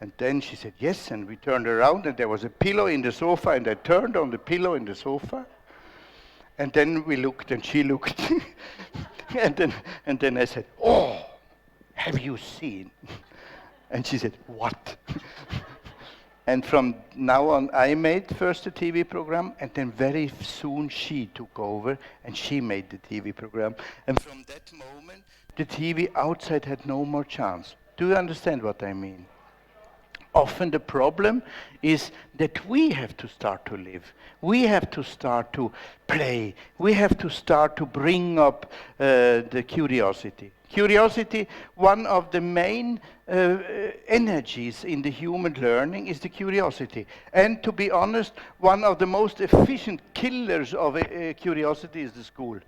And then she said, yes, and we turned around, and there was a pillow in the sofa, and I turned on the pillow in the sofa. And then we looked, and she looked. and then I said, oh, have you seen? And she said, what? And from now on, I made first a TV program, and then very soon she took over, and she made the TV program. And from that moment, the TV outside had no more chance. Do you understand what I mean? Often the problem is that we have to start to live. We have to start to play. We have to start to bring up the curiosity. Curiosity, one of the main energies in the human learning is the curiosity. And to be honest, one of the most efficient killers of curiosity is the school.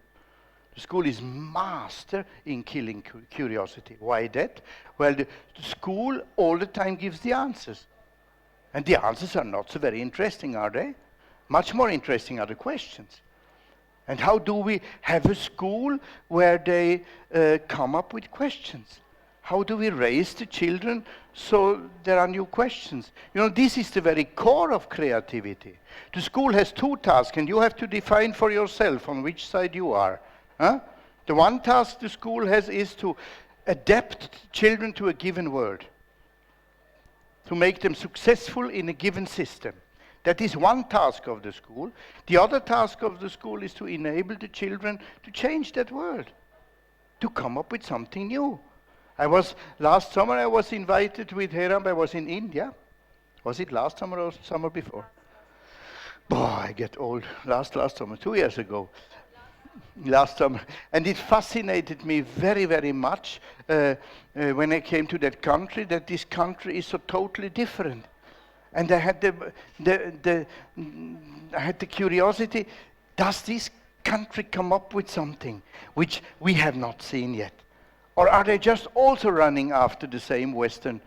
The school is master in killing curiosity. Why that? Well, the school all the time gives the answers. And the answers are not so very interesting, are they? Much more interesting are the questions. And how do we have a school where they come up with questions? How do we raise the children so there are new questions? You know, this is the very core of creativity. The school has two tasks, and you have to define for yourself on which side you are. The one task the school has is to adapt children to a given world, to make them successful in a given system. That is one task of the school. The other task of the school is to enable the children to change that world, to come up with something new. Last summer I was invited with Hiram, I was in India. Was it last summer or summer before? Boy, I get old. Last summer, 2 years ago. Last summer. And it fascinated me very, very much when I came to that country, that this country is so totally different. And I had the curiosity, does this country come up with something which we have not seen yet? Or are they just also running after the same Western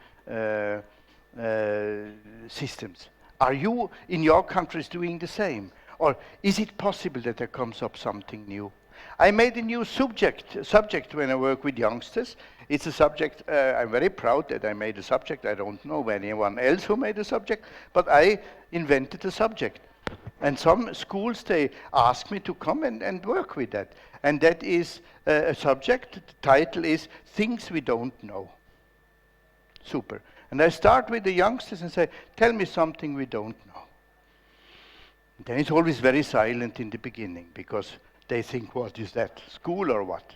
systems? Are you in your countries doing the same? Or is it possible that there comes up something new? I made a new subject when I work with youngsters. It's a subject, I'm very proud that I made a subject. I don't know anyone else who made a subject, but I invented a subject. And some schools, they ask me to come and work with that. And that is a subject, the title is Things We Don't Know. Super. And I start with the youngsters and say, tell me something we don't know. And then it's always very silent in the beginning, because they think, what is that, school or what?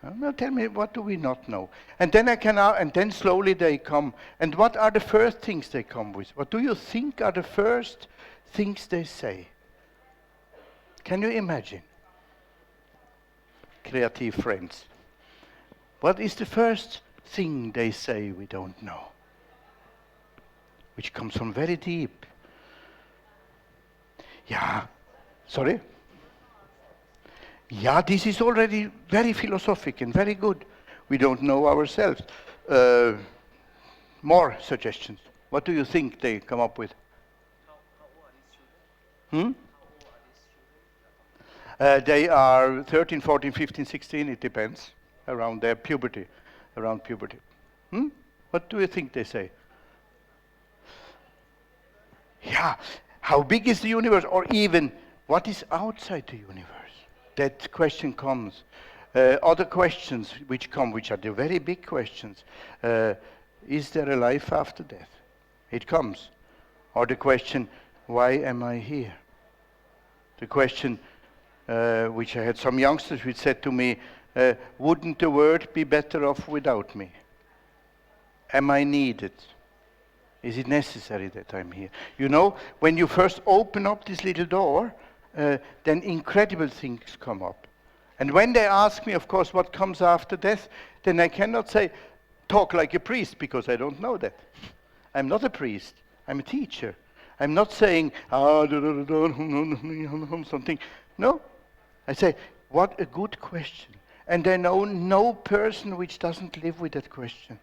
Well, tell me, what do we not know? And then and then slowly they come. And what are the first things they come with? What do you think are the first things they say? Can you imagine? creative friends. What is the first thing they say we don't know? Which comes from very deep. Yeah, sorry? Yeah, this is already very philosophic and very good. We don't know ourselves. More suggestions. What do you think they come up with? They are 13, 14, 15, 16, it depends, around their puberty, around puberty. What do you think they say? Yeah, how big is the universe? Or even, what is outside the universe? That question comes. Other questions which come, which are the very big questions. Is there a life after death? It comes. Or the question, why am I here? The question, which I had some youngsters which said to me, wouldn't the world be better off without me? Am I needed? Is it necessary that I'm here? You know, when you first open up this little door, then incredible things come up. And when they ask me, of course, what comes after death, then I cannot say, talk like a priest, because I don't know that. I'm not a priest. I'm a teacher. I'm not saying, something. No. I say, what a good question. And I know no person which doesn't live with that question,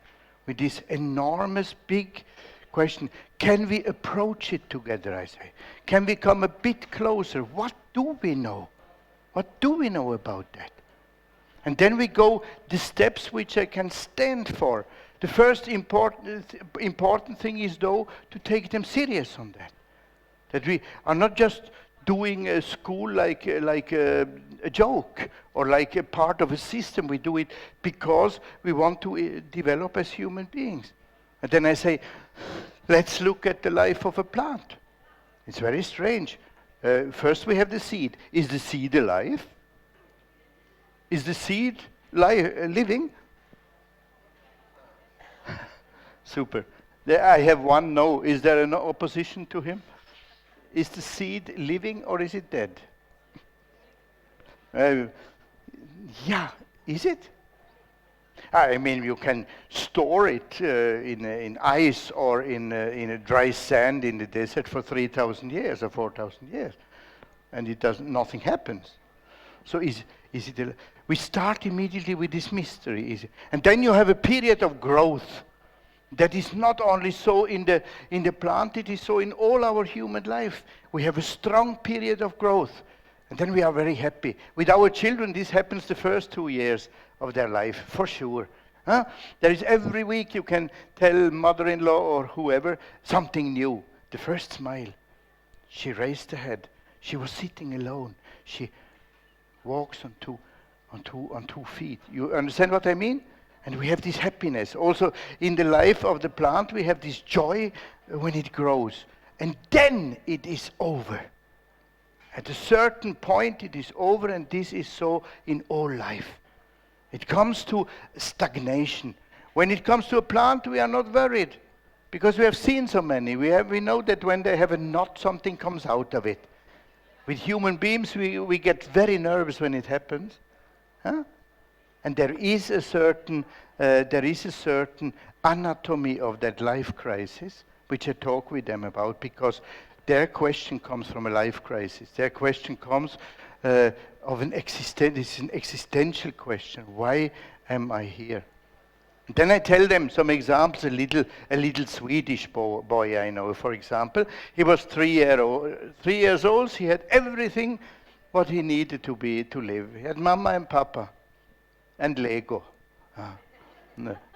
with this enormous, big question. Can we approach it together, I say? Can we come a bit closer? What do we know? What do we know about that? And then we go the steps which I can stand for. The first important thing is, though, to take them serious on that. That we are not just doing a school like a joke or like a part of a system. We do it because we want to develop as human beings. And then I say, let's look at the life of a plant. It's very strange. First we have the seed. Is the seed alive? Is the seed living? Super. I have one no. Is there an opposition to him? Is the seed living or is it dead? Yeah, is it? I mean, you can store it in ice or in a dry sand in the desert for 3,000 years or 4,000 years, and it doesn't. Nothing happens. So is it? We start immediately with this mystery, and then you have a period of growth. That is not only so in the plant; it is so in all our human life. We have a strong period of growth, and then we are very happy. With our children, this happens the first 2 years of their life, for sure. There is every week you can tell mother-in-law or whoever something new. The first smile. She raised her head. She was sitting alone. She walks on two feet. You understand what I mean? And we have this happiness. Also, in the life of the plant, we have this joy when it grows. And then it is over. At a certain point, it is over, and this is so in all life. It comes to stagnation. When it comes to a plant, we are not worried, because we have seen so many. We know that when they have a knot, something comes out of it. With human beings, we get very nervous when it happens. And there is a certain anatomy of that life crisis, which I talk with them about, because their question comes from a life crisis. Their question comes of it's an existential question. Why am I here? And then I tell them some examples. A little Swedish boy I know, for example. He was 3 years old. He had everything what he needed to live. He had Mama and Papa. And Lego.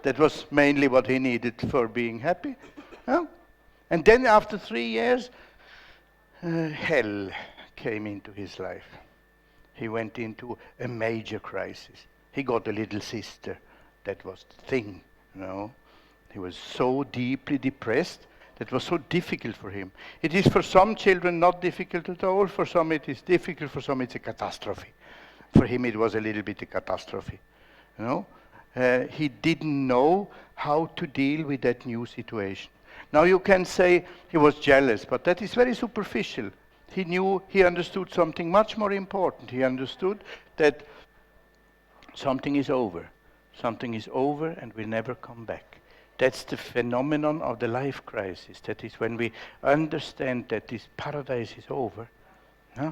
That was mainly what he needed for being happy. And then after 3 years, hell came into his life. He went into a major crisis. He got a little sister. That was the thing, you know. He was so deeply depressed. That was so difficult for him. It is for some children not difficult at all. For some it is difficult. For some it's a catastrophe. For him it was a little bit a catastrophe. You know, he didn't know how to deal with that new situation. Now you can say he was jealous, but that is very superficial. He understood something much more important. He understood that something is over. Something is over and will never come back. That's the phenomenon of the life crisis. That is when we understand that this paradise is over. Huh?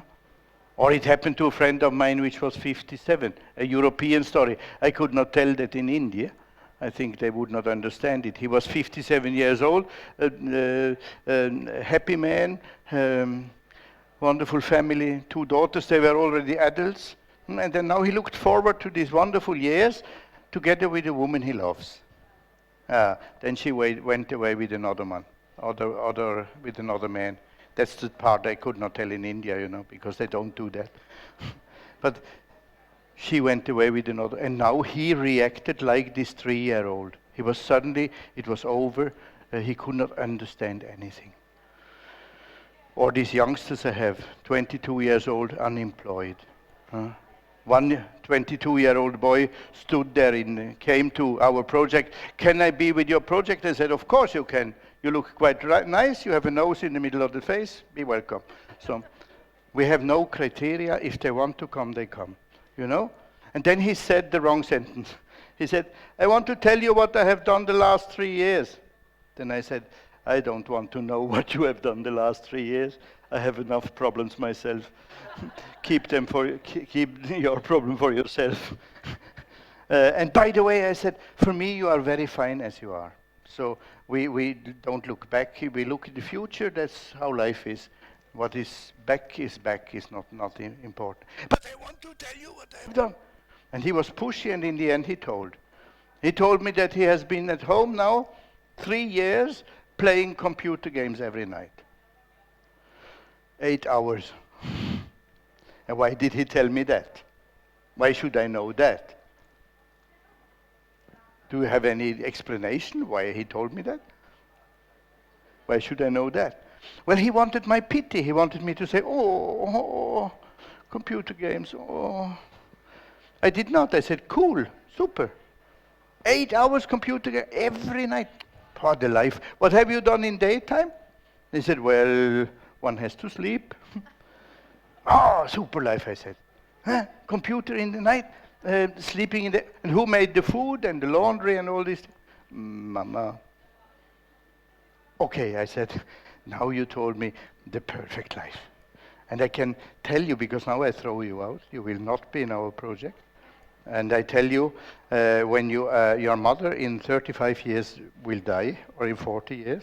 Or it happened to a friend of mine which was 57, a European story. I could not tell that in India. I think they would not understand it. He was 57 years old, a happy man, wonderful family, 2 daughters, they were already adults. And then now he looked forward to these wonderful years together with a woman he loves. Then she went away with another man, with another man. That's the part I could not tell in India, because they don't do that. But she went away with another, and now he reacted like this 3-year-old. He was suddenly, it was over, he could not understand anything. Or these youngsters I have, 22 years old, unemployed. One 22-year-old boy stood there came to our project. Can I be with your project? I said, of course you can. You look quite nice. You have a nose in the middle of the face. Be welcome. So we have no criteria. If they want to come, they come. And then he said the wrong sentence. He said, I want to tell you what I have done the last 3 years. Then I said, I don't want to know what you have done the last 3 years. I have enough problems myself. Keep your problem for yourself. And by the way, I said, for me, you are very fine as you are. So we don't look back. We look at the future. That's how life is. What is back is not important. But I want to tell you what I've done. And he was pushy, and in the end he told. He told me that he has been at home now 3 years playing computer games every night. 8 hours. And why did he tell me that? Why should I know that? Do you have any explanation why he told me that? Why should I know that? Well, he wanted my pity. He wanted me to say, oh, computer games, oh. I did not. I said, cool, super. 8 hours computer game every night. Part of life. What have you done in daytime? They said, well, one has to sleep. Oh, super life, I said. Huh? Computer in the night, sleeping in the... And who made the food and the laundry and all this? Mama. Okay, I said, now you told me the perfect life. And I can tell you, because now I throw you out, you will not be in our project. And I tell you, when your mother in 35 years will die, or in 40 years,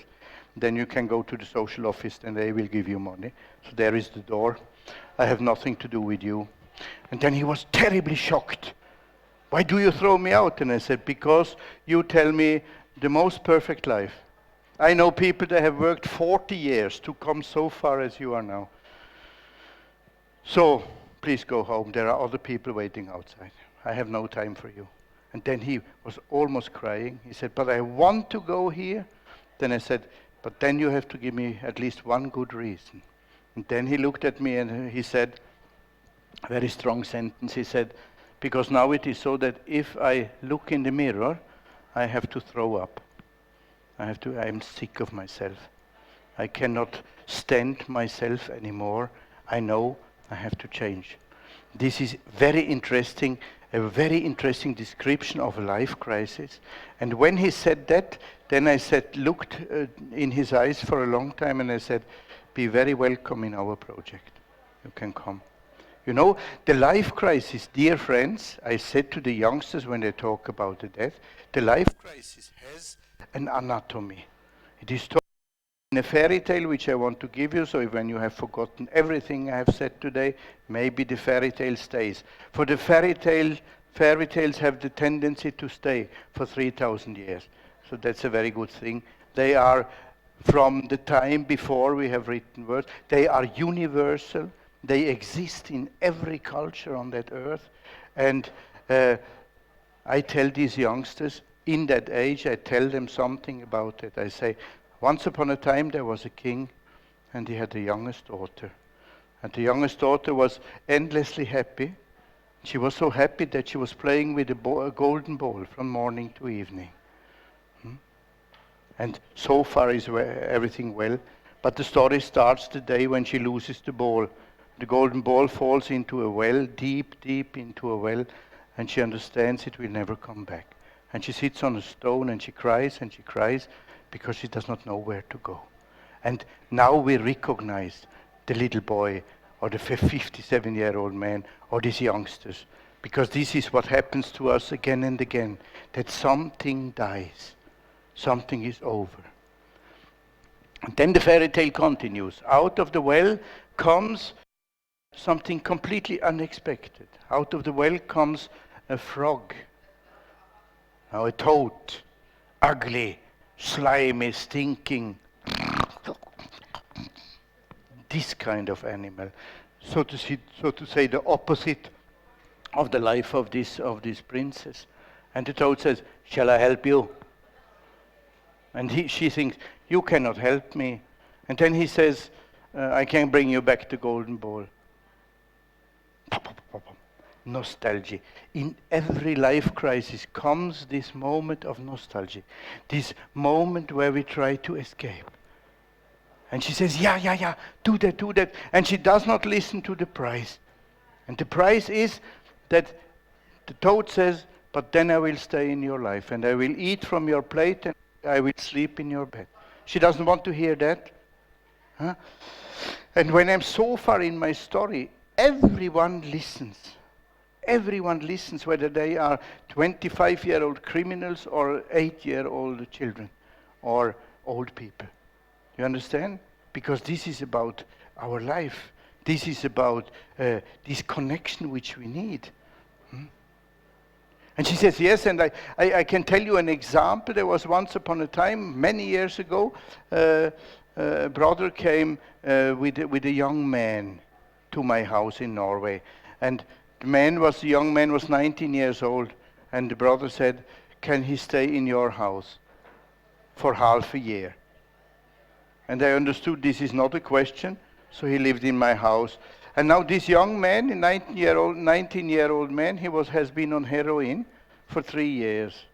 then you can go to the social office and they will give you money. So there is the door. I have nothing to do with you. And then he was terribly shocked. Why do you throw me out? And I said, because you tell me the most perfect life. I know people that have worked 40 years to come so far as you are now. So, please go home. There are other people waiting outside. I have no time for you. And then he was almost crying. He said, but I want to go here. Then I said, but then you have to give me at least one good reason. And then he looked at me and he said, a very strong sentence, he said, because now it is so that if I look in the mirror, I have to throw up. I'm sick of myself. I cannot stand myself anymore. I know I have to change. This is very interesting, a very interesting description of a life crisis. And when he said that, then I looked in his eyes for a long time and I said, be very welcome in our project. You can come. You know, the life crisis, dear friends, I said to the youngsters when they talk about the death, the life crisis has an anatomy. It is told in a fairy tale which I want to give you, so if when you have forgotten everything I have said today, maybe the fairy tale stays. For the fairy tales have the tendency to stay for 3,000 years. So that's a very good thing. They are from the time before we have written words. They are universal. They exist in every culture on that earth. And I tell these youngsters, in that age, I tell them something about it. I say, once upon a time there was a king and he had a youngest daughter. And the youngest daughter was endlessly happy. She was so happy that she was playing with a golden ball from morning to evening. And so far is everything well. But the story starts the day when she loses the ball. The golden ball falls into a well, deep into a well, and she understands it will never come back. And she sits on a stone and she cries because she does not know where to go. And now we recognize the little boy or the 57-year-old man or these youngsters, because this is what happens to us again and again, that something dies, something is over. And then the fairy tale continues. Out of the well comes something completely unexpected. Out of the well comes a frog. Now a toad, ugly, slimy, stinking, this kind of animal. So to say, the opposite of the life of this princess. And the toad says, "Shall I help you?" And she thinks, "You cannot help me." And then he says, "I can bring you back the golden ball." Nostalgia. In every life crisis comes this moment of nostalgia, this moment where we try to escape. And she says, yeah, do that. And she does not listen to the price. And the price is that the toad says, "But then I will stay in your life, and I will eat from your plate, and I will sleep in your bed." She doesn't want to hear that. Huh? And when I'm so far in my story, everyone listens. Everyone listens, whether they are 25-year-old criminals or 8-year-old children or old people. You understand? Because this is about our life. This is about this connection which we need. And she says, yes, and I can tell you an example. There was once upon a time, many years ago, a brother came with a young man to my house in Norway. And the young man was 19 years old. And the brother said, "Can he stay in your house for half a year?" And I understood this is not a question, so he lived in my house. And now this young man, a 19-year-old man, has been on heroin for 3 years.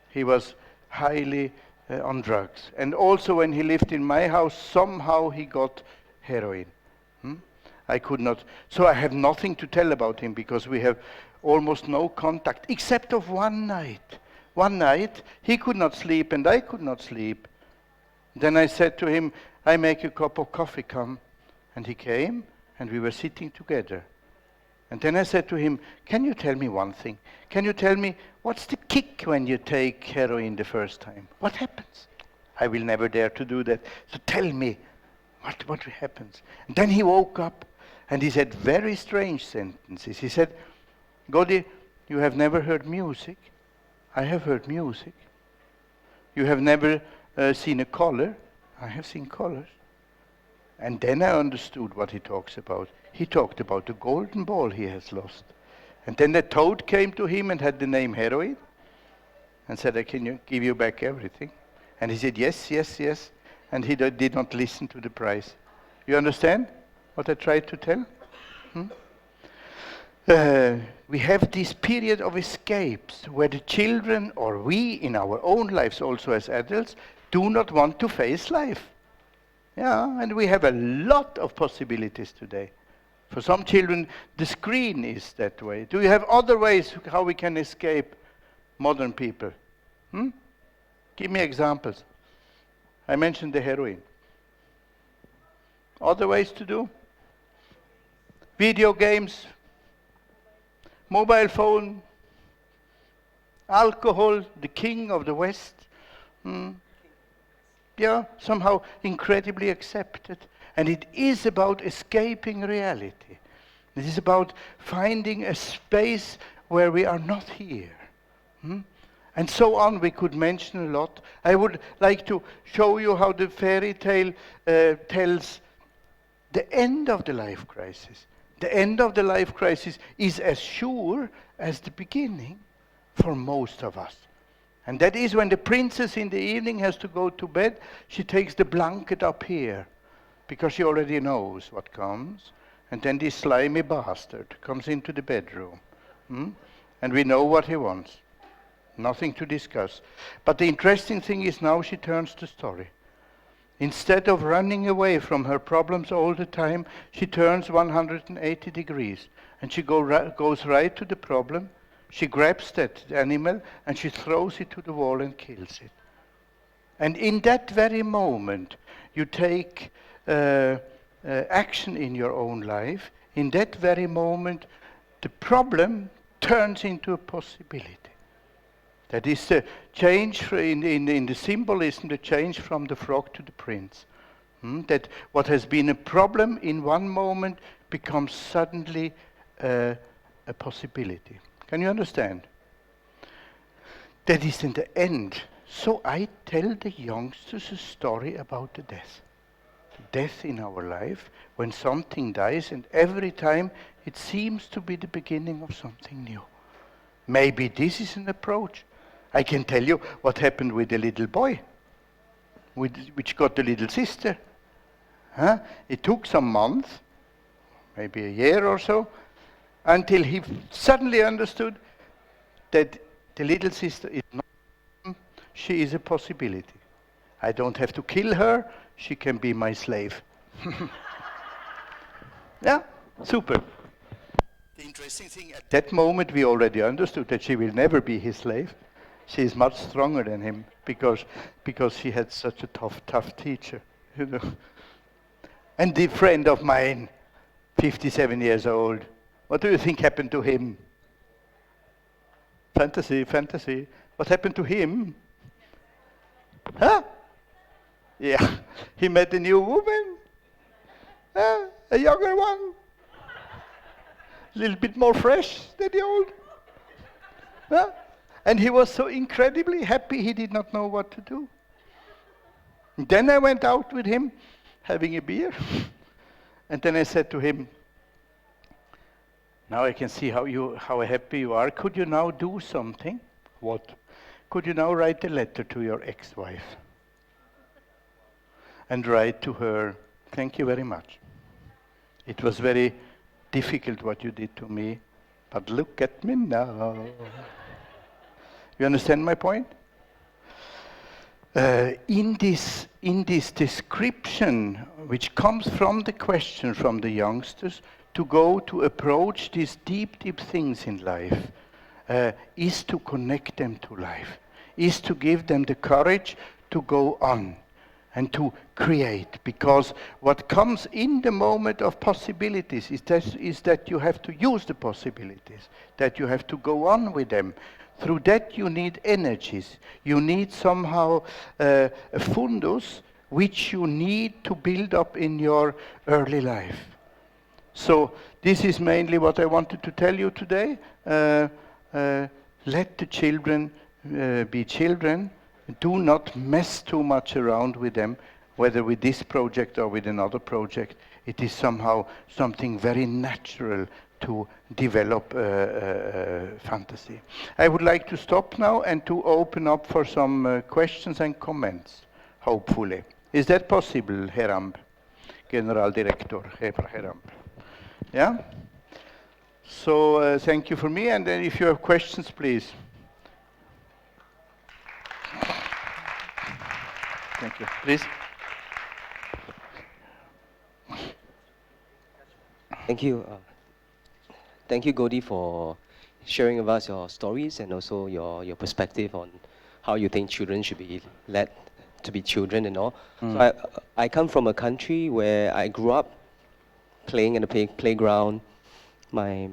He was highly on drugs. And also when he lived in my house, somehow he got heroin. I could not, so I have nothing to tell about him because we have almost no contact, except of one night. One night, he could not sleep and I could not sleep. Then I said to him, "I make a cup of coffee, come." And he came, and we were sitting together. And then I said to him, "Can you tell me one thing? Can you tell me, what's the kick when you take heroin the first time? What happens?" "I will never dare to do that. So tell me, what happens?" And then he woke up, and he said very strange sentences. He said, "Godi, you have never heard music? I have heard music. You have never seen a color? I have seen colors." And then I understood what he talks about. He talked about the golden ball he has lost. And then the toad came to him and had the name heroin and said, "I can give you back everything." And he said, yes. And he did not listen to the price. You understand what I tried to tell? We have this period of escapes where the children, or we in our own lives also as adults, do not want to face life. Yeah, and we have a lot of possibilities today. For some children, the screen is that way. Do you have other ways how we can escape modern people? Give me examples. I mentioned the heroin. Other ways to do? Video games, mobile phone, alcohol, the king of the West. Yeah, somehow incredibly accepted. And it is about escaping reality. It is about finding a space where we are not here. And so on, we could mention a lot. I would like to show you how the fairy tale tells the end of the life crisis. The end of the life crisis is as sure as the beginning for most of us. And that is when the princess in the evening has to go to bed, she takes the blanket up here, because she already knows what comes. And then this slimy bastard comes into the bedroom. And we know what he wants. Nothing to discuss. But the interesting thing is now she turns the story. Instead of running away from her problems all the time, she turns 180 degrees. And she goes right to the problem. She grabs that animal and she throws it to the wall and kills it. And in that very moment, you take action in your own life. In that very moment, the problem turns into a possibility. That is the change in the symbolism, the change from the frog to the prince. That what has been a problem in one moment becomes suddenly a possibility. Can you understand? That is in the end. So I tell the youngsters a story about the death. The death in our life, when something dies, and every time it seems to be the beginning of something new. Maybe this is an approach. I can tell you what happened with the little boy, which got the little sister. It took some months, maybe a year or so, until he suddenly understood that the little sister is not him, she is a possibility. I don't have to kill her, she can be my slave. Yeah, super. The interesting thing, at that moment we already understood that she will never be his slave. She is much stronger than him because she had such a tough teacher, you know. And the friend of mine, 57 years old, what do you think happened to him? Fantasy. What happened to him? Huh? Yeah, he met a new woman, a younger one, a little bit more fresh than the old. Huh? And he was so incredibly happy, he did not know what to do. And then I went out with him, having a beer, and then I said to him, now I can see how happy you are. Could you now do something? What? Could you now write a letter to your ex-wife? And write to her, thank you very much. It was very difficult what you did to me, but look at me now. You understand my point? In this description, which comes from the question from the youngsters, to go to approach these deep things in life, is to connect them to life, is to give them the courage to go on and to create. Because what comes in the moment of possibilities is that you have to use the possibilities, that you have to go on with them. Through that you need energies. You need somehow a fundus which you need to build up in your early life. So this is mainly what I wanted to tell you today. Let the children be children. Do not mess too much around with them, whether with this project or with another project. It is somehow something very natural to develop fantasy. I would like to stop now and to open up for some questions and comments, hopefully. Is that possible, Herr Amb, Generaldirektor, Herr Amb? Yeah? So thank you for me, and then if you have questions, please. Thank you. Please. Thank you. Thank you, Godi, for sharing with us your stories and also your perspective on how you think children should be led to be children and all. So I come from a country where I grew up playing in the playground. My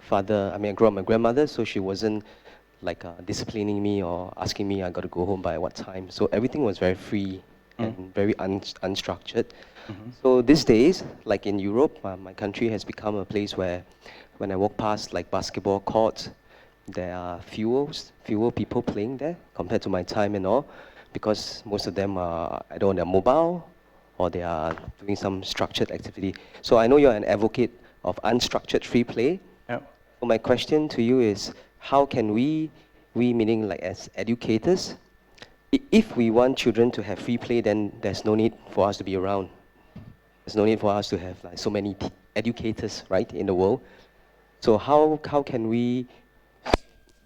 father, I grew up with my grandmother, so she wasn't like disciplining me or asking me I got to go home by what time. So everything was very free and very unstructured. So these days, like in Europe, my country has become a place where when I walk past like basketball courts, there are fewer people playing there compared to my time and all, because most of them are either on their mobile or they are doing some structured activity. So I know you're an advocate of unstructured free play. Yeah. So my question to you is, how can we meaning like as educators, if we want children to have free play, then there's no need for us to be around. There's no need for us to have like so many educators, right, in the world. So how can we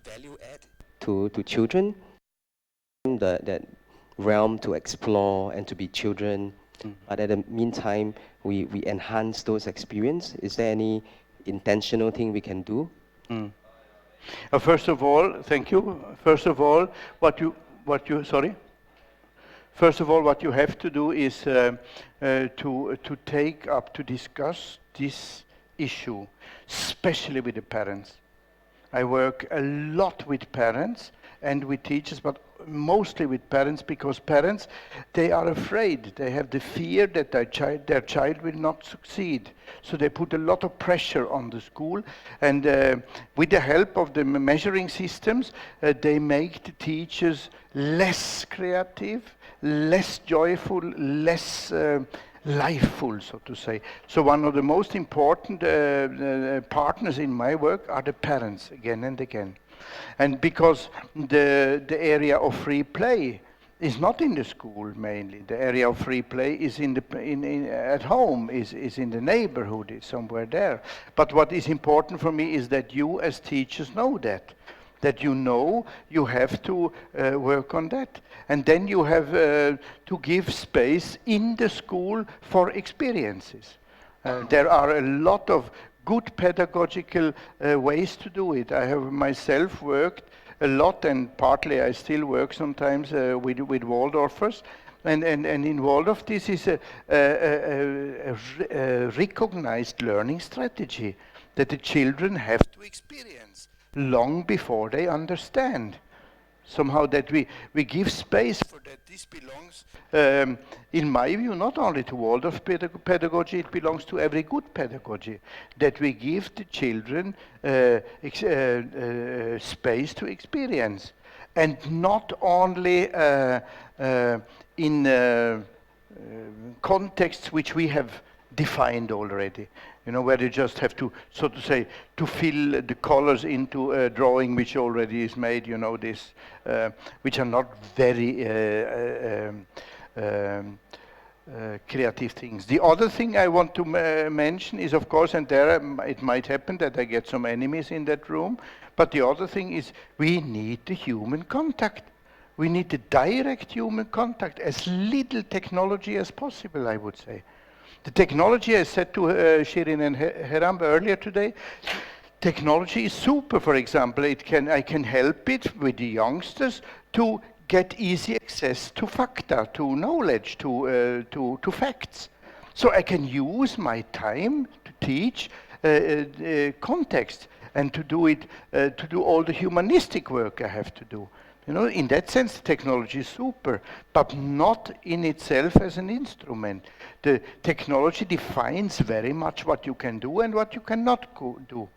value add to children that realm to explore and to be children, but at the meantime we enhance those experience? Is there any intentional thing we can do? First of all, thank you. First of all, what you have to do is to take up, to discuss this issue, especially with the parents. I work a lot with parents and with teachers, but mostly with parents, because parents, they are afraid. They have the fear that their child will not succeed. So they put a lot of pressure on the school, and with the help of the measuring systems, they make the teachers less creative, less joyful, less lifeful, so to say. So one of the most important partners in my work are the parents, again and again. And because the area of free play is not in the school mainly. The area of free play is at home, is in the neighborhood, is somewhere there. But what is important for me is that you as teachers know that you know you have to work on that. And then you have to give space in the school for experiences. There are a lot of good pedagogical ways to do it. I have myself worked a lot, and partly I still work sometimes with Waldorfers. And in Waldorf, this is a recognized learning strategy that the children have to experience long before they understand. Somehow that we give space for that. This belongs, in my view, not only to Waldorf pedagogy, it belongs to every good pedagogy, that we give the children space to experience. And not only in contexts which we have defined already. You know, where you just have to, so to say, to fill the colors into a drawing which already is made, you know, this, which are not very creative things. The other thing I want to mention is, of course, and there it might happen that I get some enemies in that room, but the other thing is we need the human contact. We need the direct human contact, as little technology as possible, I would say. The technology, I said to Shirin and Heram earlier today, technology is super. For example, I can help it with the youngsters to get easy access to facta, to knowledge, to facts. So I can use my time to teach context and to do it, to do all the humanistic work I have to do. You know, in that sense, technology is super, but not in itself as an instrument. The technology defines very much what you can do and what you cannot do.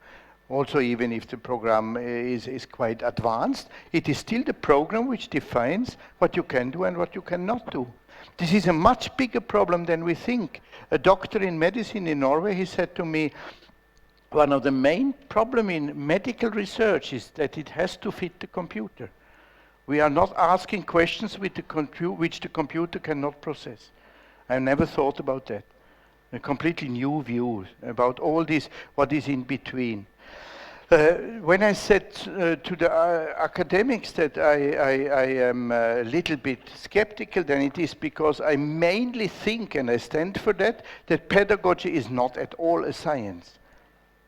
Also, even if the program is quite advanced, it is still the program which defines what you can do and what you cannot do. This is a much bigger problem than we think. A doctor in medicine in Norway, he said to me, one of the main problems in medical research is that it has to fit the computer. We are not asking questions which the computer cannot process. I never thought about that. A completely new view about all this, what is in between. When I said to the academics that I am a little bit skeptical, then it is because I mainly think, and I stand for that pedagogy is not at all a science.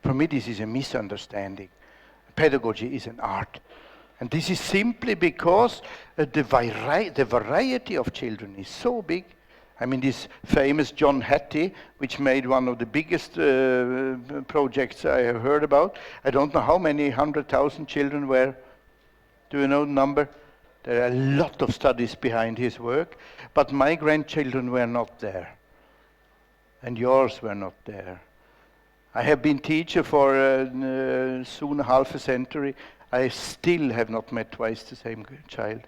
For me, this is a misunderstanding. Pedagogy is an art. And this is simply because the variety of children is so big. I mean, this famous John Hattie, which made one of the biggest projects I have heard about. I don't know how many 100,000 children were. Do you know the number? There are a lot of studies behind his work, but my grandchildren were not there. And yours were not there. I have been teacher for soon half a century. I still have not met twice the same child.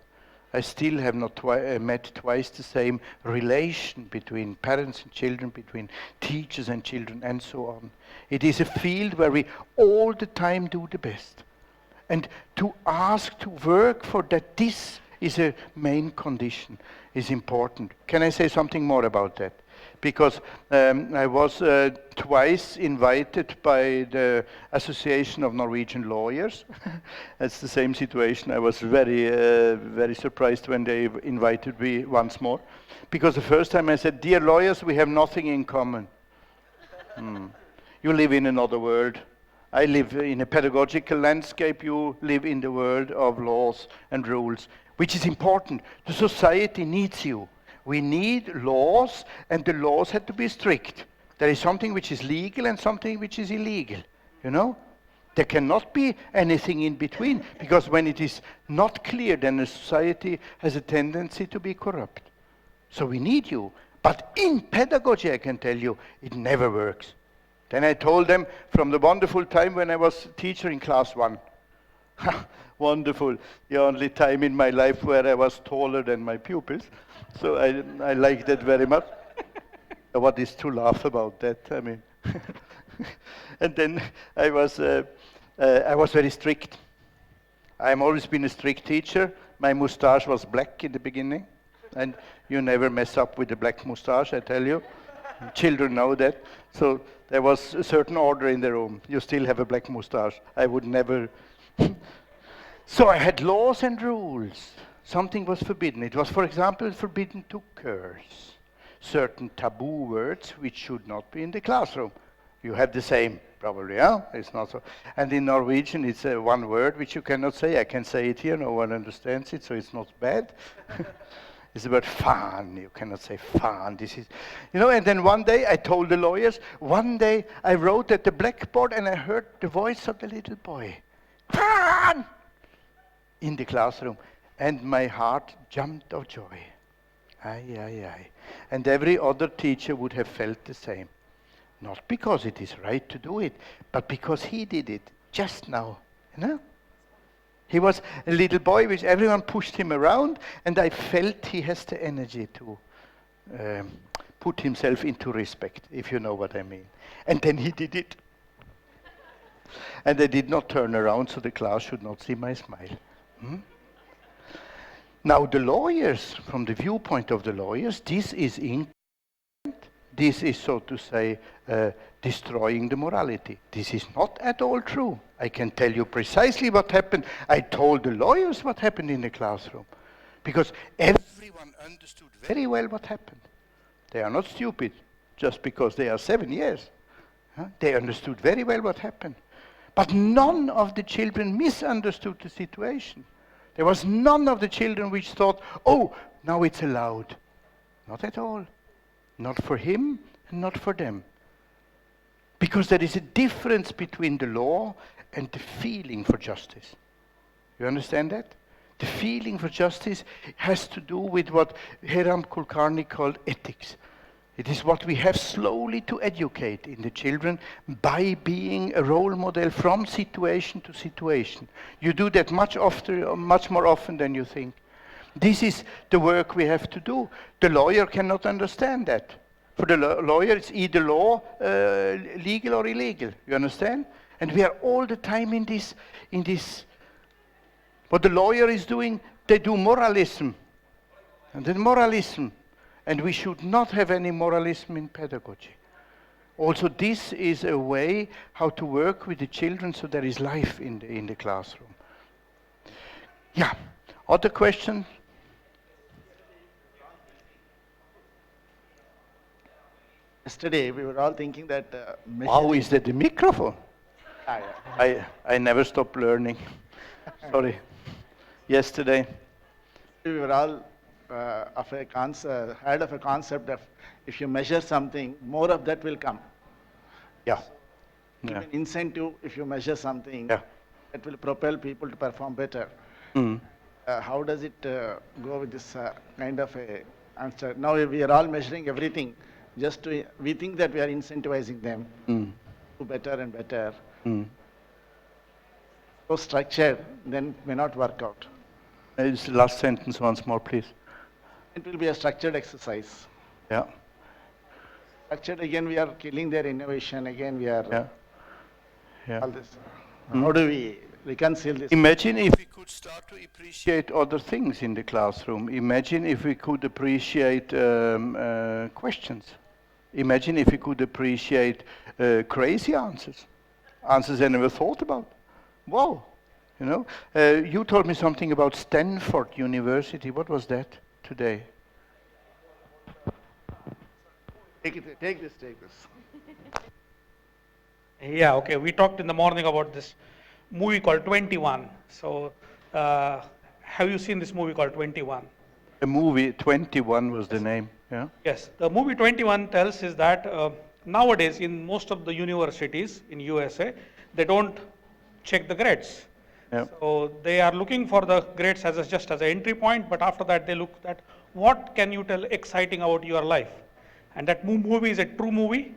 I still have not met twice the same relation between parents and children, between teachers and children, and so on. It is a field where we all the time do the best. And to ask to work for that, this is a main condition, is important. Can I say something more about that? Because I was twice invited by the Association of Norwegian Lawyers. That's the same situation. I was very surprised when they invited me once more. Because the first time I said, dear lawyers, we have nothing in common. You live in another world. I live in a pedagogical landscape. You live in the world of laws and rules, which is important. The society needs you. We need laws, and the laws have to be strict. There is something which is legal and something which is illegal, you know? There cannot be anything in between, because when it is not clear, then a society has a tendency to be corrupt. So we need you. But in pedagogy, I can tell you, it never works. Then I told them from the wonderful time when I was teacher in class 1. Wonderful, the only time in my life where I was taller than my pupils. So I like that very much. What is to laugh about that? I mean, and then I was very strict. I've always been a strict teacher. My moustache was black in the beginning, and you never mess up with a black moustache, I tell you. Children know that. So there was a certain order in the room. You still have a black moustache. I would never. So I had laws and rules. Something was forbidden. It was, for example, forbidden to curse. Certain taboo words which should not be in the classroom. You have the same, probably, huh? It's not so. And in Norwegian, it's one word which you cannot say. I can say it here, no one understands it, so it's not bad. It's the word fan. You cannot say fan. This is, you know, and then one day I told the lawyers, one day I wrote at the blackboard and I heard the voice of the little boy. Fan! In the classroom. And my heart jumped of joy. Aye, aye, aye. And every other teacher would have felt the same. Not because it is right to do it, but because he did it just now, you know? He was a little boy which everyone pushed him around, and I felt he has the energy to put himself into respect, if you know what I mean. And then he did it. And I did not turn around so the class should not see my smile. Now the lawyers, from the viewpoint of the lawyers, this is this is, so to say, destroying the morality. This is not at all true. I can tell you precisely what happened. I told the lawyers what happened in the classroom, because everyone understood very well what happened. They are not stupid just because they are 7 years. They understood very well what happened. But none of the children misunderstood the situation. There was none of the children which thought, oh, now it's allowed. Not at all. Not for him and not for them. Because there is a difference between the law and the feeling for justice. You understand that? The feeling for justice has to do with what Hiram Kulkarni called ethics. It is what we have slowly to educate in the children by being a role model from situation to situation. You do that much more often than you think. This is the work we have to do. The lawyer cannot understand that. For the lawyer, it's either law, legal or illegal. You understand? And we are all the time in this. What the lawyer is doing, they do moralism. And then moralism. And we should not have any moralism in pedagogy. Also, this is a way how to work with the children so there is life in the classroom. Yeah. Other question? Yesterday, we were all thinking that... Wow, is that the microphone? I never stop learning. Sorry. Yesterday. We were all heard of a concept that if you measure something, more of that will come. Yeah. Give an incentive if you measure something, that will propel people to perform better. How does it go with this kind of a answer? Now we are all measuring everything. We think that we are incentivizing them to do better and better. So structured, then may not work out. It's the last sentence once more, please. It will be a structured exercise. Yeah. Structured, again, we are killing their innovation. Again, we are all this. How do we reconcile this? Imagine if we could start to appreciate other things in the classroom. Imagine if we could appreciate questions. Imagine if we could appreciate crazy answers. Answers I never thought about. Wow. You know, you told me something about Stanford University. What was that today? Take this. Yeah, okay. We talked in the morning about this movie called 21. So, have you seen this movie called 21? The movie 21 was the name, yeah? Yes, the movie 21 tells is that nowadays in most of the universities in USA, they don't check the grades. Yep. So they are looking for the grades as just as an entry point, but after that they look at what can you tell exciting about your life. And that movie is a true movie,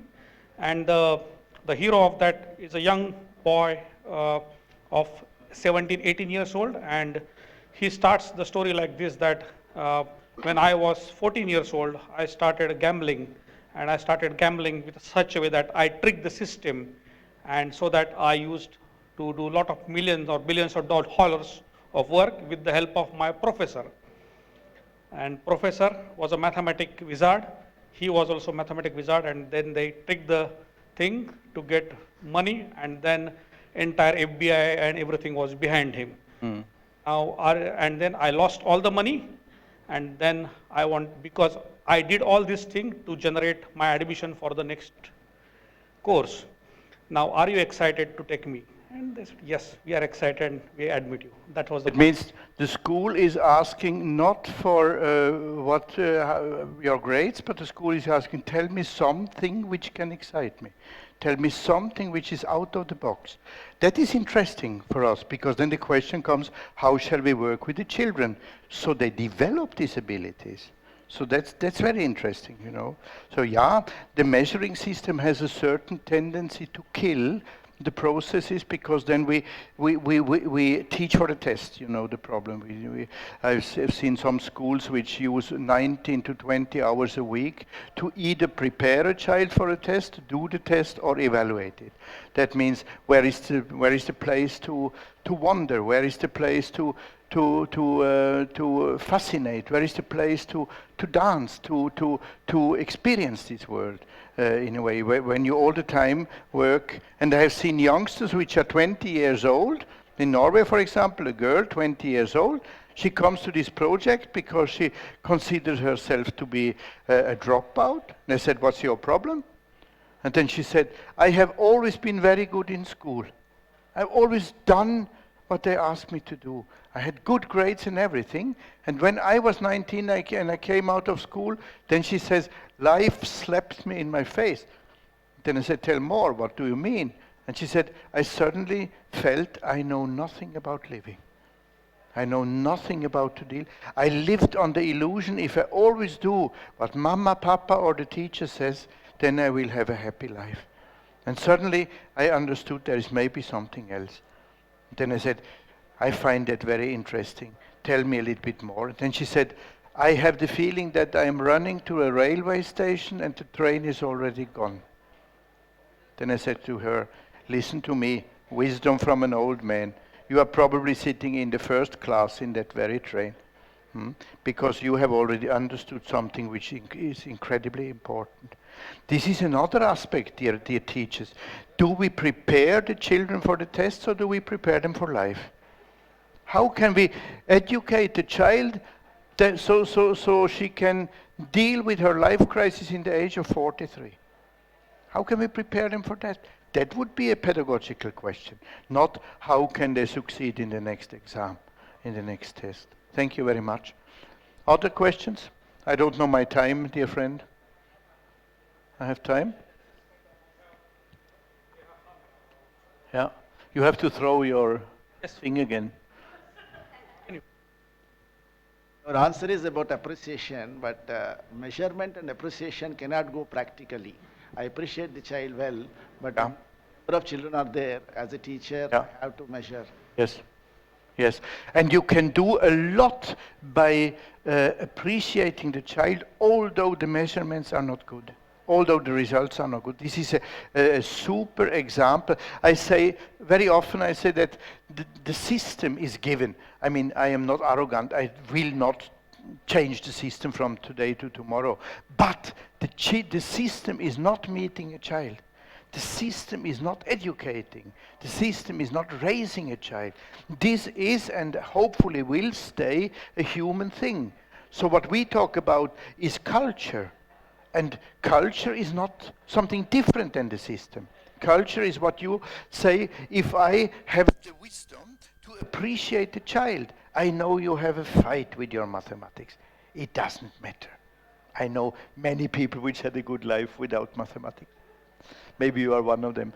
and the hero of that is a young boy of 17, 18 years old, and he starts the story like this, that when I was 14 years old, I started gambling, and I started gambling with such a way that I tricked the system, and so that I used to do a lot of millions or billions of dollars of work with the help of my professor. And professor was a mathematic wizard. He was also a mathematic wizard, and then they tricked the thing to get money, and then entire FBI and everything was behind him. Now, and then I lost all the money, and then because I did all this thing to generate my admission for the next course. Now, are you excited to take me? And they said, yes, we are excited, and we admit you. That was the It means the school is asking not for your grades, but the school is asking, tell me something which can excite me. Tell me something which is out of the box. That is interesting for us, because then the question comes, how shall we work with the children so they develop these abilities? So that's very interesting, you know. So yeah, the measuring system has a certain tendency to kill the processes, because then we teach for the test, you know, the problem. I've seen some schools which use 19 to 20 hours a week to either prepare a child for a test, do the test, or evaluate it. That means where is the place to wonder? Where is the place to fascinate? Where is the place to dance, to experience this world? In a way, when you all the time work, and I have seen youngsters which are 20 years old, in Norway, for example, a girl, 20 years old, she comes to this project because she considers herself to be a dropout. And I said, what's your problem? And then she said, I have always been very good in school. I've always done what they asked me to do. I had good grades and everything. And when I was 19 and I came out of school, then she says, life slapped me in my face. Then I said, tell more, what do you mean? And she said, I suddenly felt I know nothing about living. I know nothing about to deal. I lived on the illusion, if I always do what Mama, Papa, or the teacher says, then I will have a happy life. And suddenly I understood there is maybe something else. Then I said, I find that very interesting. Tell me a little bit more. Then she said, I have the feeling that I am running to a railway station and the train is already gone. Then I said to her, listen to me, wisdom from an old man. You are probably sitting in the first class in that very train, because you have already understood something which is incredibly important. This is another aspect, dear teachers. Do we prepare the children for the tests, or do we prepare them for life? How can we educate the child so she can deal with her life crisis in the age of 43? How can we prepare them for that? That would be a pedagogical question, not how can they succeed in the next exam, in the next test. Thank you very much. Other questions? I don't know my time, dear friend. I have time? Yeah. You have to throw your thing again. Your answer is about appreciation, but measurement and appreciation cannot go practically. I appreciate the child well, but number of children are there. As a teacher, I have to measure. Yes. Yes. And you can do a lot by appreciating the child, although the measurements are not good, although the results are not good. This is a super example. I say, very often I say that the system is given. I mean, I am not arrogant. I will not change the system from today to tomorrow. But the system is not meeting a child. The system is not educating. The system is not raising a child. This is, and hopefully will stay, a human thing. So what we talk about is culture. And culture is not something different than the system. culture is what you say, if I have the wisdom to appreciate the child, I know you have a fight with your mathematics. It doesn't matter. I know many people which had a good life without mathematics. Maybe you are one of them.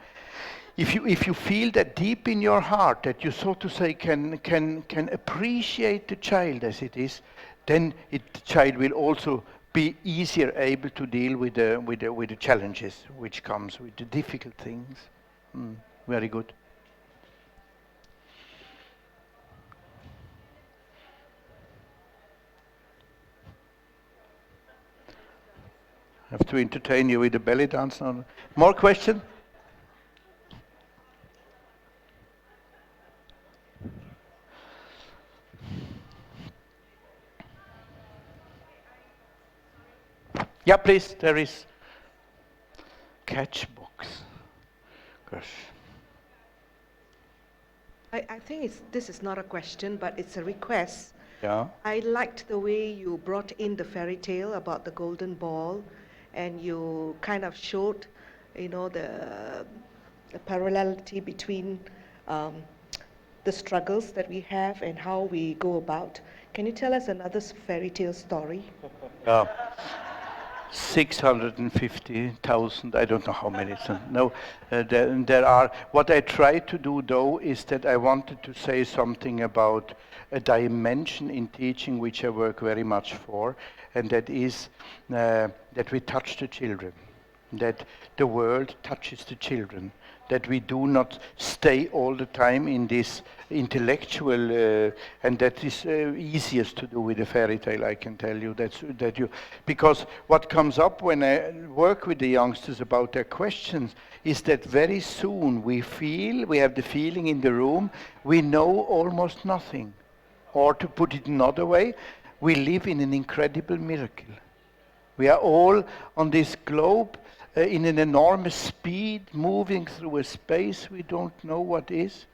If you feel that deep in your heart that you, so to say, can appreciate the child as it is, then the child will also be easier able to deal with the challenges which comes with the difficult things. Very good. I have to entertain you with a belly dance now. More questions? Yeah, please, there is catch box. Gosh. I think this is not a question, but it's a request. Yeah. I liked the way you brought in the fairy tale about the golden ball, and you kind of showed, the parallelity between the struggles that we have and how we go about. Can you tell us another fairy tale story? 650,000, I don't know how many. No, there are. What I try to do, though, is that I wanted to say something about a dimension in teaching which I work very much for, and that is that we touch the children, that the world touches the children, that we do not stay all the time in this intellectual, and that is easiest to do with a fairy tale, I can tell you. Because what comes up when I work with the youngsters about their questions is that very soon we have the feeling in the room, we know almost nothing. Or to put it another way, we live in an incredible miracle. We are all on this globe in an enormous speed, moving through a space we don't know what is,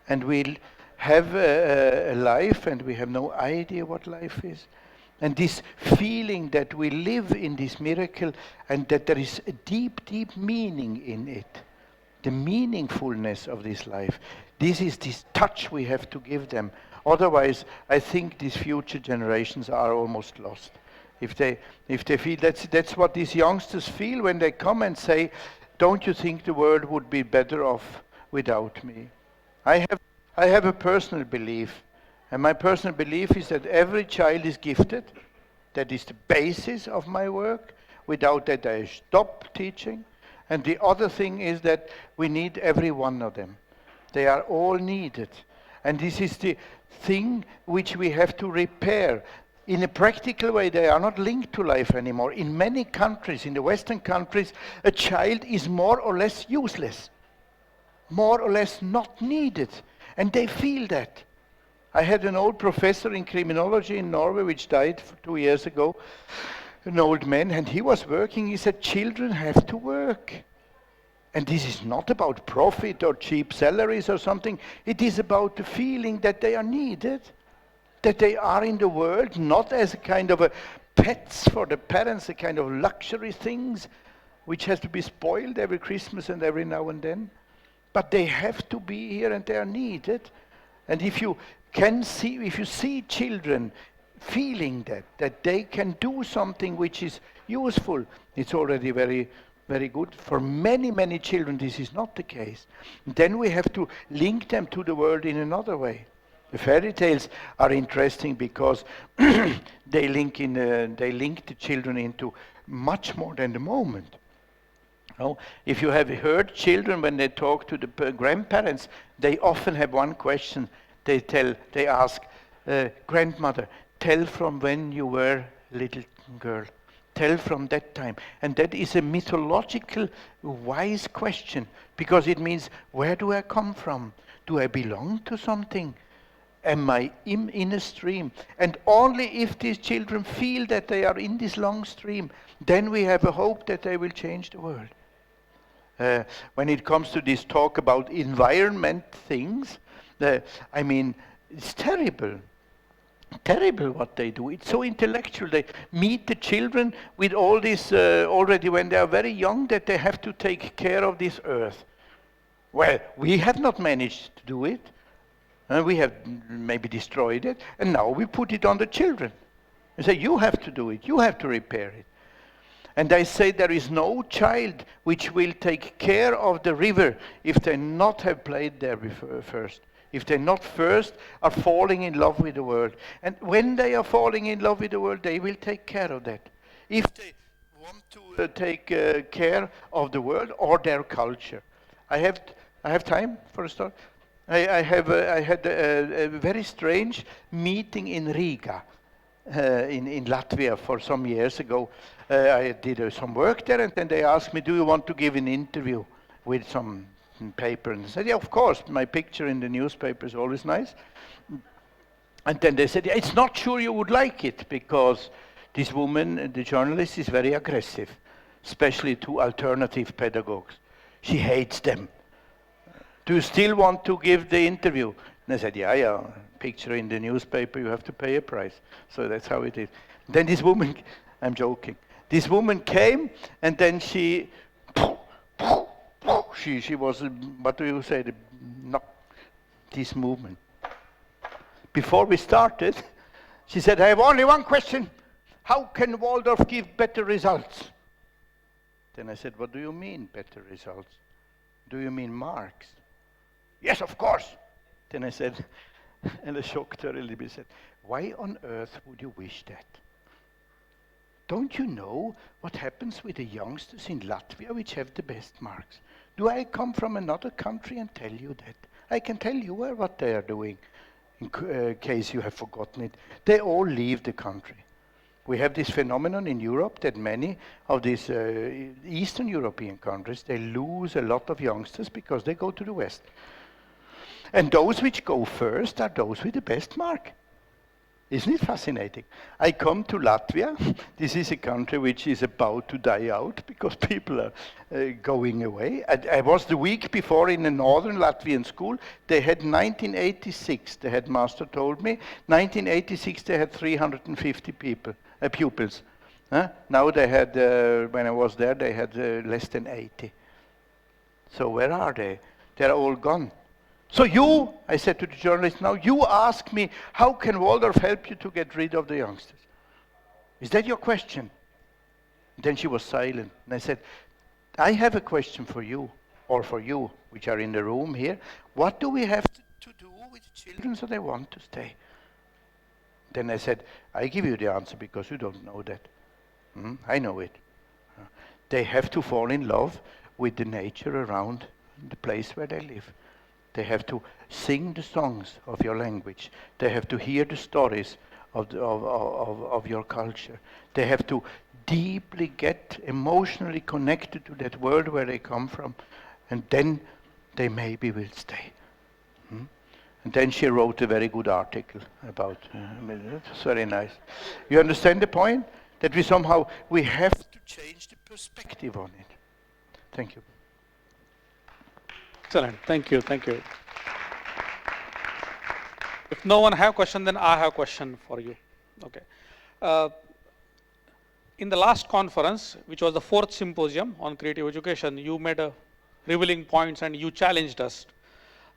and we'll have a life and we have no idea what life is. And this feeling that we live in this miracle and that there is a deep, deep meaning in it, the meaningfulness of this life, this is this touch we have to give them. Otherwise, I think these future generations are almost lost. If they feel that's what these youngsters feel when they come and say, "Don't you think the world would be better off without me?" I have a personal belief, and my personal belief is that every child is gifted. That is the basis of my work. Without that, I stop teaching. And the other thing is that we need every one of them. They are all needed, and this is the thing which we have to repair. In a practical way, they are not linked to life anymore. In many countries, in the Western countries, a child is more or less useless, more or less not needed, and they feel that. I had an old professor in criminology in Norway, which died 2 years ago, an old man, and he was working. He said, children have to work. And this is not about profit or cheap salaries or something. It is about the feeling that they are needed, that they are in the world, not as a kind of a pets for the parents, a kind of luxury things, which has to be spoiled every Christmas and every now and then. But they have to be here and they are needed. And if you see children feeling that they can do something which is useful, it's already very, very good. For many, many children, this is not the case. Then we have to link them to the world in another way. The fairy tales are interesting because they link the children into much more than the moment. No? If you have heard children when they talk to the grandparents, they often have one question. They ask, grandmother, tell from when you were a little girl. Tell from that time. And that is a mythological, wise question, because it means, where do I come from? Do I belong to something? Am I in a stream? And only if these children feel that they are in this long stream, then we have a hope that they will change the world. When it comes to this talk about environment things, it's terrible. Terrible what they do. It's so intellectual. They meet the children with all this already when they are very young, that they have to take care of this earth. Well, we have not managed to do it. We have maybe destroyed it, and now we put it on the children. And say, you have to do it, you have to repair it. And I say there is no child which will take care of the river if they not have played there before, first. If they not first are falling in love with the world. And when they are falling in love with the world, they will take care of that. If they want to take care of the world or their culture. I have time for a start. I had a very strange meeting in Riga, in Latvia for some years ago. I did some work there, and then they asked me, do you want to give an interview with some paper? And I said, yeah, of course, my picture in the newspaper is always nice. And then they said, yeah, it's not sure you would like it, because this woman, the journalist, is very aggressive, especially to alternative pedagogues. She hates them. Do you still want to give the interview? And I said, yeah, picture in the newspaper, you have to pay a price. So that's how it is. Then this woman, I'm joking, this woman came, and then she was, what do you say, this movement. Before we started, she said, I have only one question. How can Waldorf give better results? Then I said, what do you mean, better results? Do you mean marks? Yes, of course. Then I said, and I shocked her a little bit, said, why on earth would you wish that? Don't you know what happens with the youngsters in Latvia which have the best marks? Do I come from another country and tell you that? I can tell you what they are doing, in case you have forgotten it. They all leave the country. We have this phenomenon in Europe that many of these Eastern European countries, they lose a lot of youngsters because they go to the West. And those which go first are those with the best mark. Isn't it fascinating? I come to Latvia. This is a country which is about to die out because people are going away. I was the week before in a northern Latvian school. They had 1986, the headmaster told me, 1986 they had 350 pupils. Now they had, when I was there, they had less than 80. So where are they? They're all gone. So you, I said to the journalist, now you ask me, how can Waldorf help you to get rid of the youngsters? Is that your question? And then she was silent. And I said, I have a question for you, or for you, which are in the room here. What do we have to do with the children so they want to stay? Then I said, I give you the answer because you don't know that. I know it. They have to fall in love with the nature around the place where they live. They have to sing the songs of your language. They have to hear the stories of your culture. They have to deeply get emotionally connected to that world where they come from. And then they maybe will stay. And then she wrote a very good article about it. It's very nice. You understand the point? That we have to change the perspective on it. Thank you. Excellent. Thank you. Thank you. If no one have question, then I have question for you. Okay. In the last conference, which was the 4th Symposium on Creative Education, you made a revealing points and you challenged us.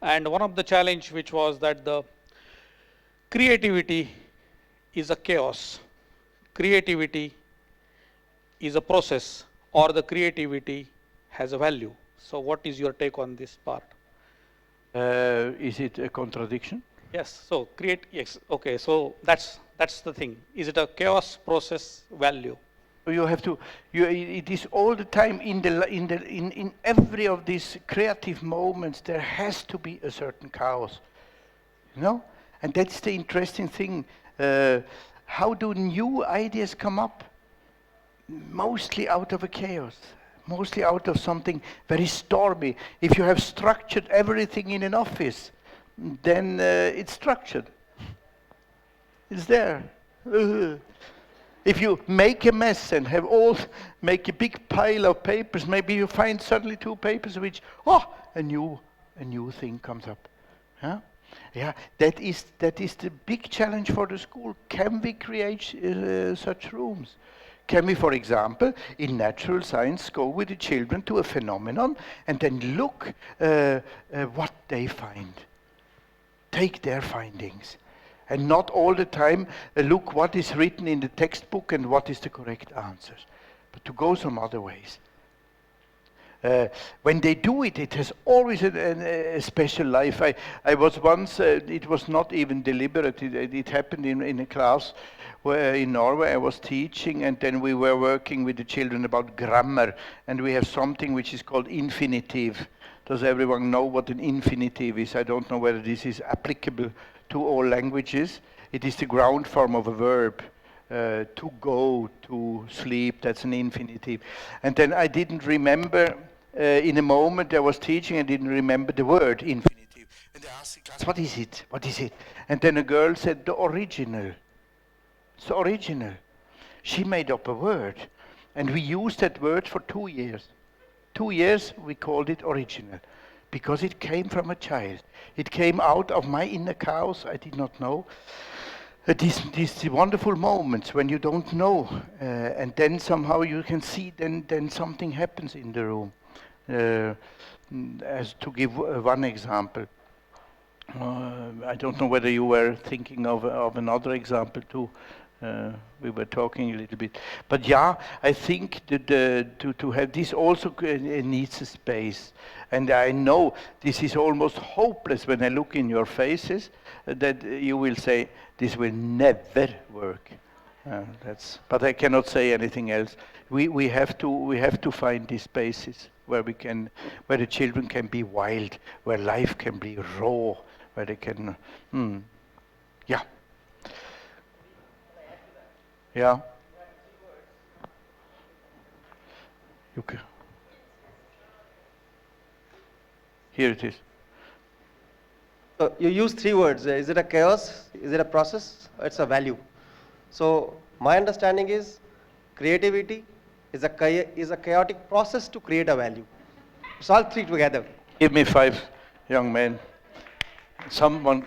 And one of the challenge which was that the creativity is a chaos. Creativity is a process, or the creativity has a value. So what is your take on this part? Is it a contradiction? Yes. So yes. Okay. So that's the thing. Is it a chaos, process, value? You have to. It is all the time in every of these creative moments. There has to be a certain chaos, you know. And that's the interesting thing. How do new ideas come up? Mostly out of a chaos. Mostly out of something very stormy. If you have structured everything in an office, then it's structured. It's there. If you make a mess and make a big pile of papers, maybe you find suddenly 2 papers which, a new thing comes up. Yeah, that is the big challenge for the school. Can we create such rooms? can we, for example, in natural science, go with the children to a phenomenon and then look what they find? Take their findings. And not all the time look what is written in the textbook and what is the correct answers, but to go some other ways. When they do it, it has always a special life. I was once, it was not even deliberate, it happened in a class where in Norway I was teaching, and then we were working with the children about grammar, and we have something which is called infinitive. Does everyone know what an infinitive is? I don't know whether this is applicable to all languages. It is the ground form of a verb. To go, to sleep, that's an infinitive. And then I didn't remember, in a moment I was teaching, I didn't remember the word infinitive. And I asked the class, what is it? What is it? And then a girl said, the original. It's the original. She made up a word. And we used that word for 2 years. 2 years we called it original. Because it came from a child. It came out of my inner chaos, I did not know. These wonderful moments when you don't know, and then somehow you can see, then something happens in the room. As to give one example, I don't know whether you were thinking of another example too. We were talking a little bit, but yeah, I think that to have this also needs a space, and I know this is almost hopeless when I look in your faces that you will say this will never work. But I cannot say anything else. We have to find these spaces where the children can be wild, where life can be raw, where they can, yeah. Yeah. You can. Here it is. So you use 3 words. Is it a chaos? Is it a process? Or it's a value. So my understanding is creativity is a chaotic process to create a value. It's all 3 together. Give me 5 young men. Someone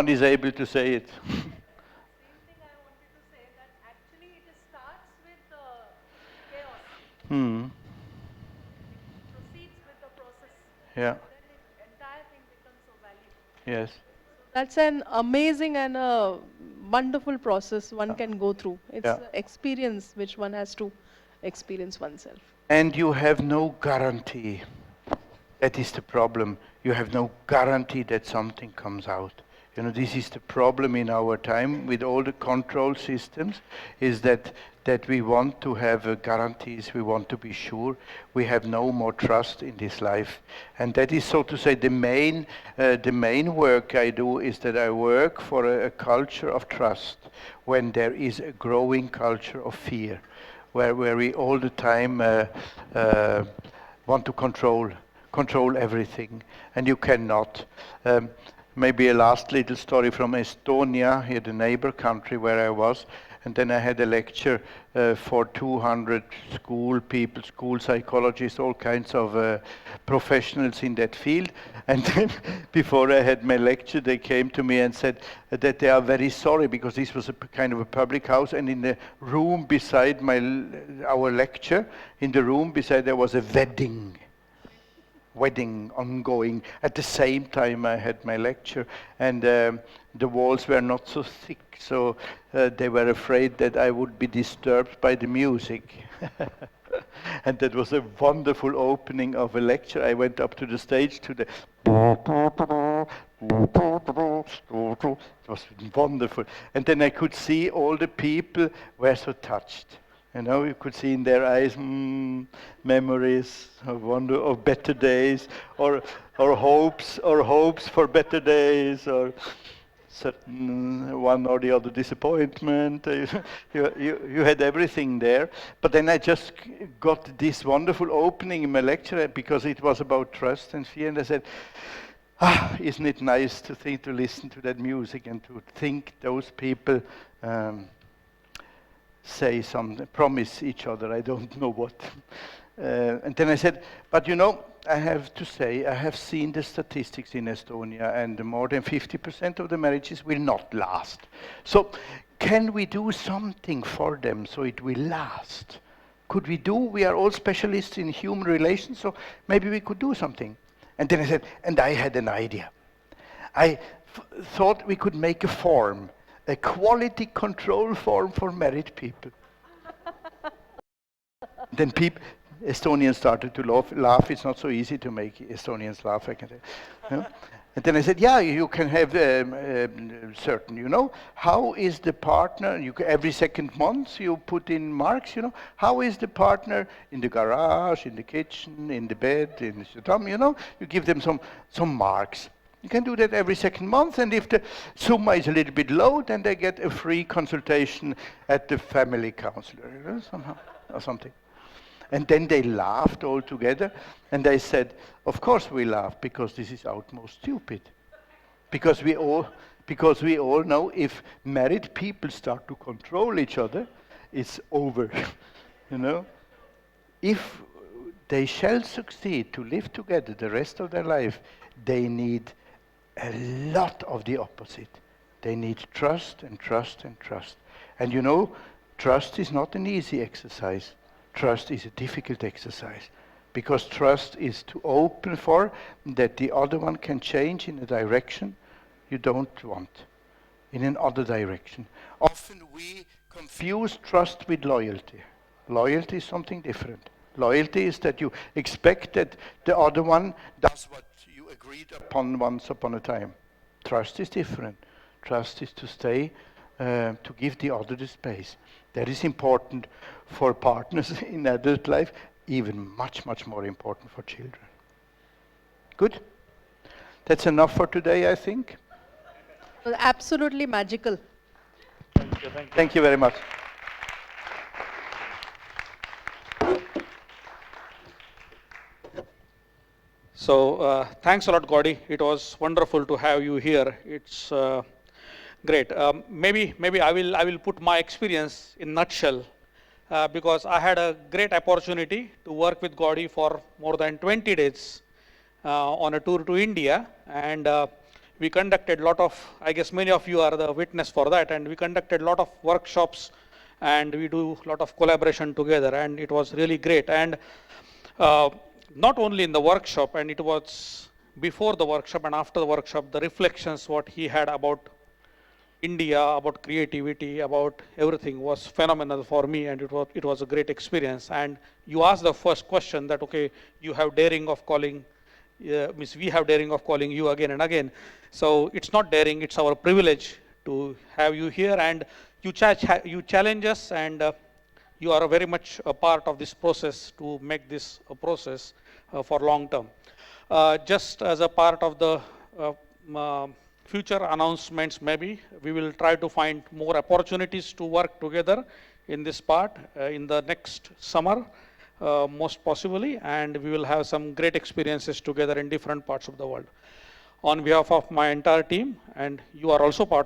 is able to say it. Proceeds with the process. Yeah. Then the entire thing becomes so valuable. Yes. That's an amazing and a wonderful process one can go through. It's an experience which one has to experience oneself. And you have no guarantee. That is the problem. You have no guarantee that something comes out. You know, this is the problem in our time with all the control systems, is that we want to have guarantees, we want to be sure, we have no more trust in this life. And that is, so to say, the main work I do is that I work for a culture of trust when there is a growing culture of fear, where we all the time want to control everything, and you cannot. Maybe a last little story from Estonia, here the neighbor country where I was, and then I had a lecture for 200 school people, school psychologists, all kinds of professionals in that field. And then before I had my lecture, they came to me and said that they are very sorry because this was a kind of a public house, and in the room beside our lecture, in the room beside there was a wedding ongoing at the same time I had my lecture, and the walls were not so thick, so they were afraid that I would be disturbed by the music. And that was a wonderful opening of a lecture. I went up to the stage to the it was wonderful, and then I could see all the people were so touched. You know, you could see in their eyes memories of wonder of better days, or hopes for better days, or certain one or the other disappointment. You had everything there. But then I just got this wonderful opening in my lecture because it was about trust and fear, and I said, isn't it nice to listen to that music and to think those people say something, promise each other, I don't know what. And then I said, but you know, I have to say, I have seen the statistics in Estonia, and more than 50% of the marriages will not last. So can we do something for them so it will last? Could we do? We are all specialists in human relations, so maybe we could do something. And then I said, and I had an idea. I thought we could make a form, a quality control form for married people. Then Estonians started to laugh. It's not so easy to make Estonians laugh, I can say. No? And then I said, yeah, you can have certain, you know, how is the partner, every second month you put in marks, you know, how is the partner in the garage, in the kitchen, in the bed, in the shaitam, you know, you give them some marks. You can do that every second month, and if the summa is a little bit low, then they get a free consultation at the family counselor, you know, somehow, or something. And then they laughed all together, and they said, of course we laugh, because this is utmost stupid. Because we all know if married people start to control each other, it's over, you know. If they shall succeed to live together the rest of their life, they need a lot of the opposite. They need trust and trust and trust. And you know, trust is not an easy exercise. Trust is a difficult exercise, because trust is to open for that the other one can change in a direction you don't want, in another direction. Often we confuse trust with loyalty. Loyalty is something different. Loyalty is that you expect that the other one does what you agreed upon once upon a time. Trust is different. Trust is to stay, to give the other the space. That is important for partners in adult life, even much, much more important for children. Good? That's enough for today, I think. Well, absolutely magical. Thank you. Thank you very much. So thanks a lot, Godi. It was wonderful to have you here. It's great. Maybe I will put my experience in nutshell, because I had a great opportunity to work with Godi for more than 20 days on a tour to India, and we conducted a lot of, I guess many of you are the witness for that, and we conducted a lot of workshops, and we do a lot of collaboration together, and it was really great. And not only in the workshop, and it was before the workshop and after the workshop, the reflections what he had about India, about creativity, about everything was phenomenal for me, and it was a great experience. And you asked the first question that, okay, you have daring of calling, means we have daring of calling you again and again. So it's not daring, it's our privilege to have you here, and you challenge us, and you are very much a part of this process to make this a process for long term. Just as a part of the future announcements, maybe we will try to find more opportunities to work together in this part in the next summer, most possibly, and we will have some great experiences together in different parts of the world. On behalf of my entire team, and you are also part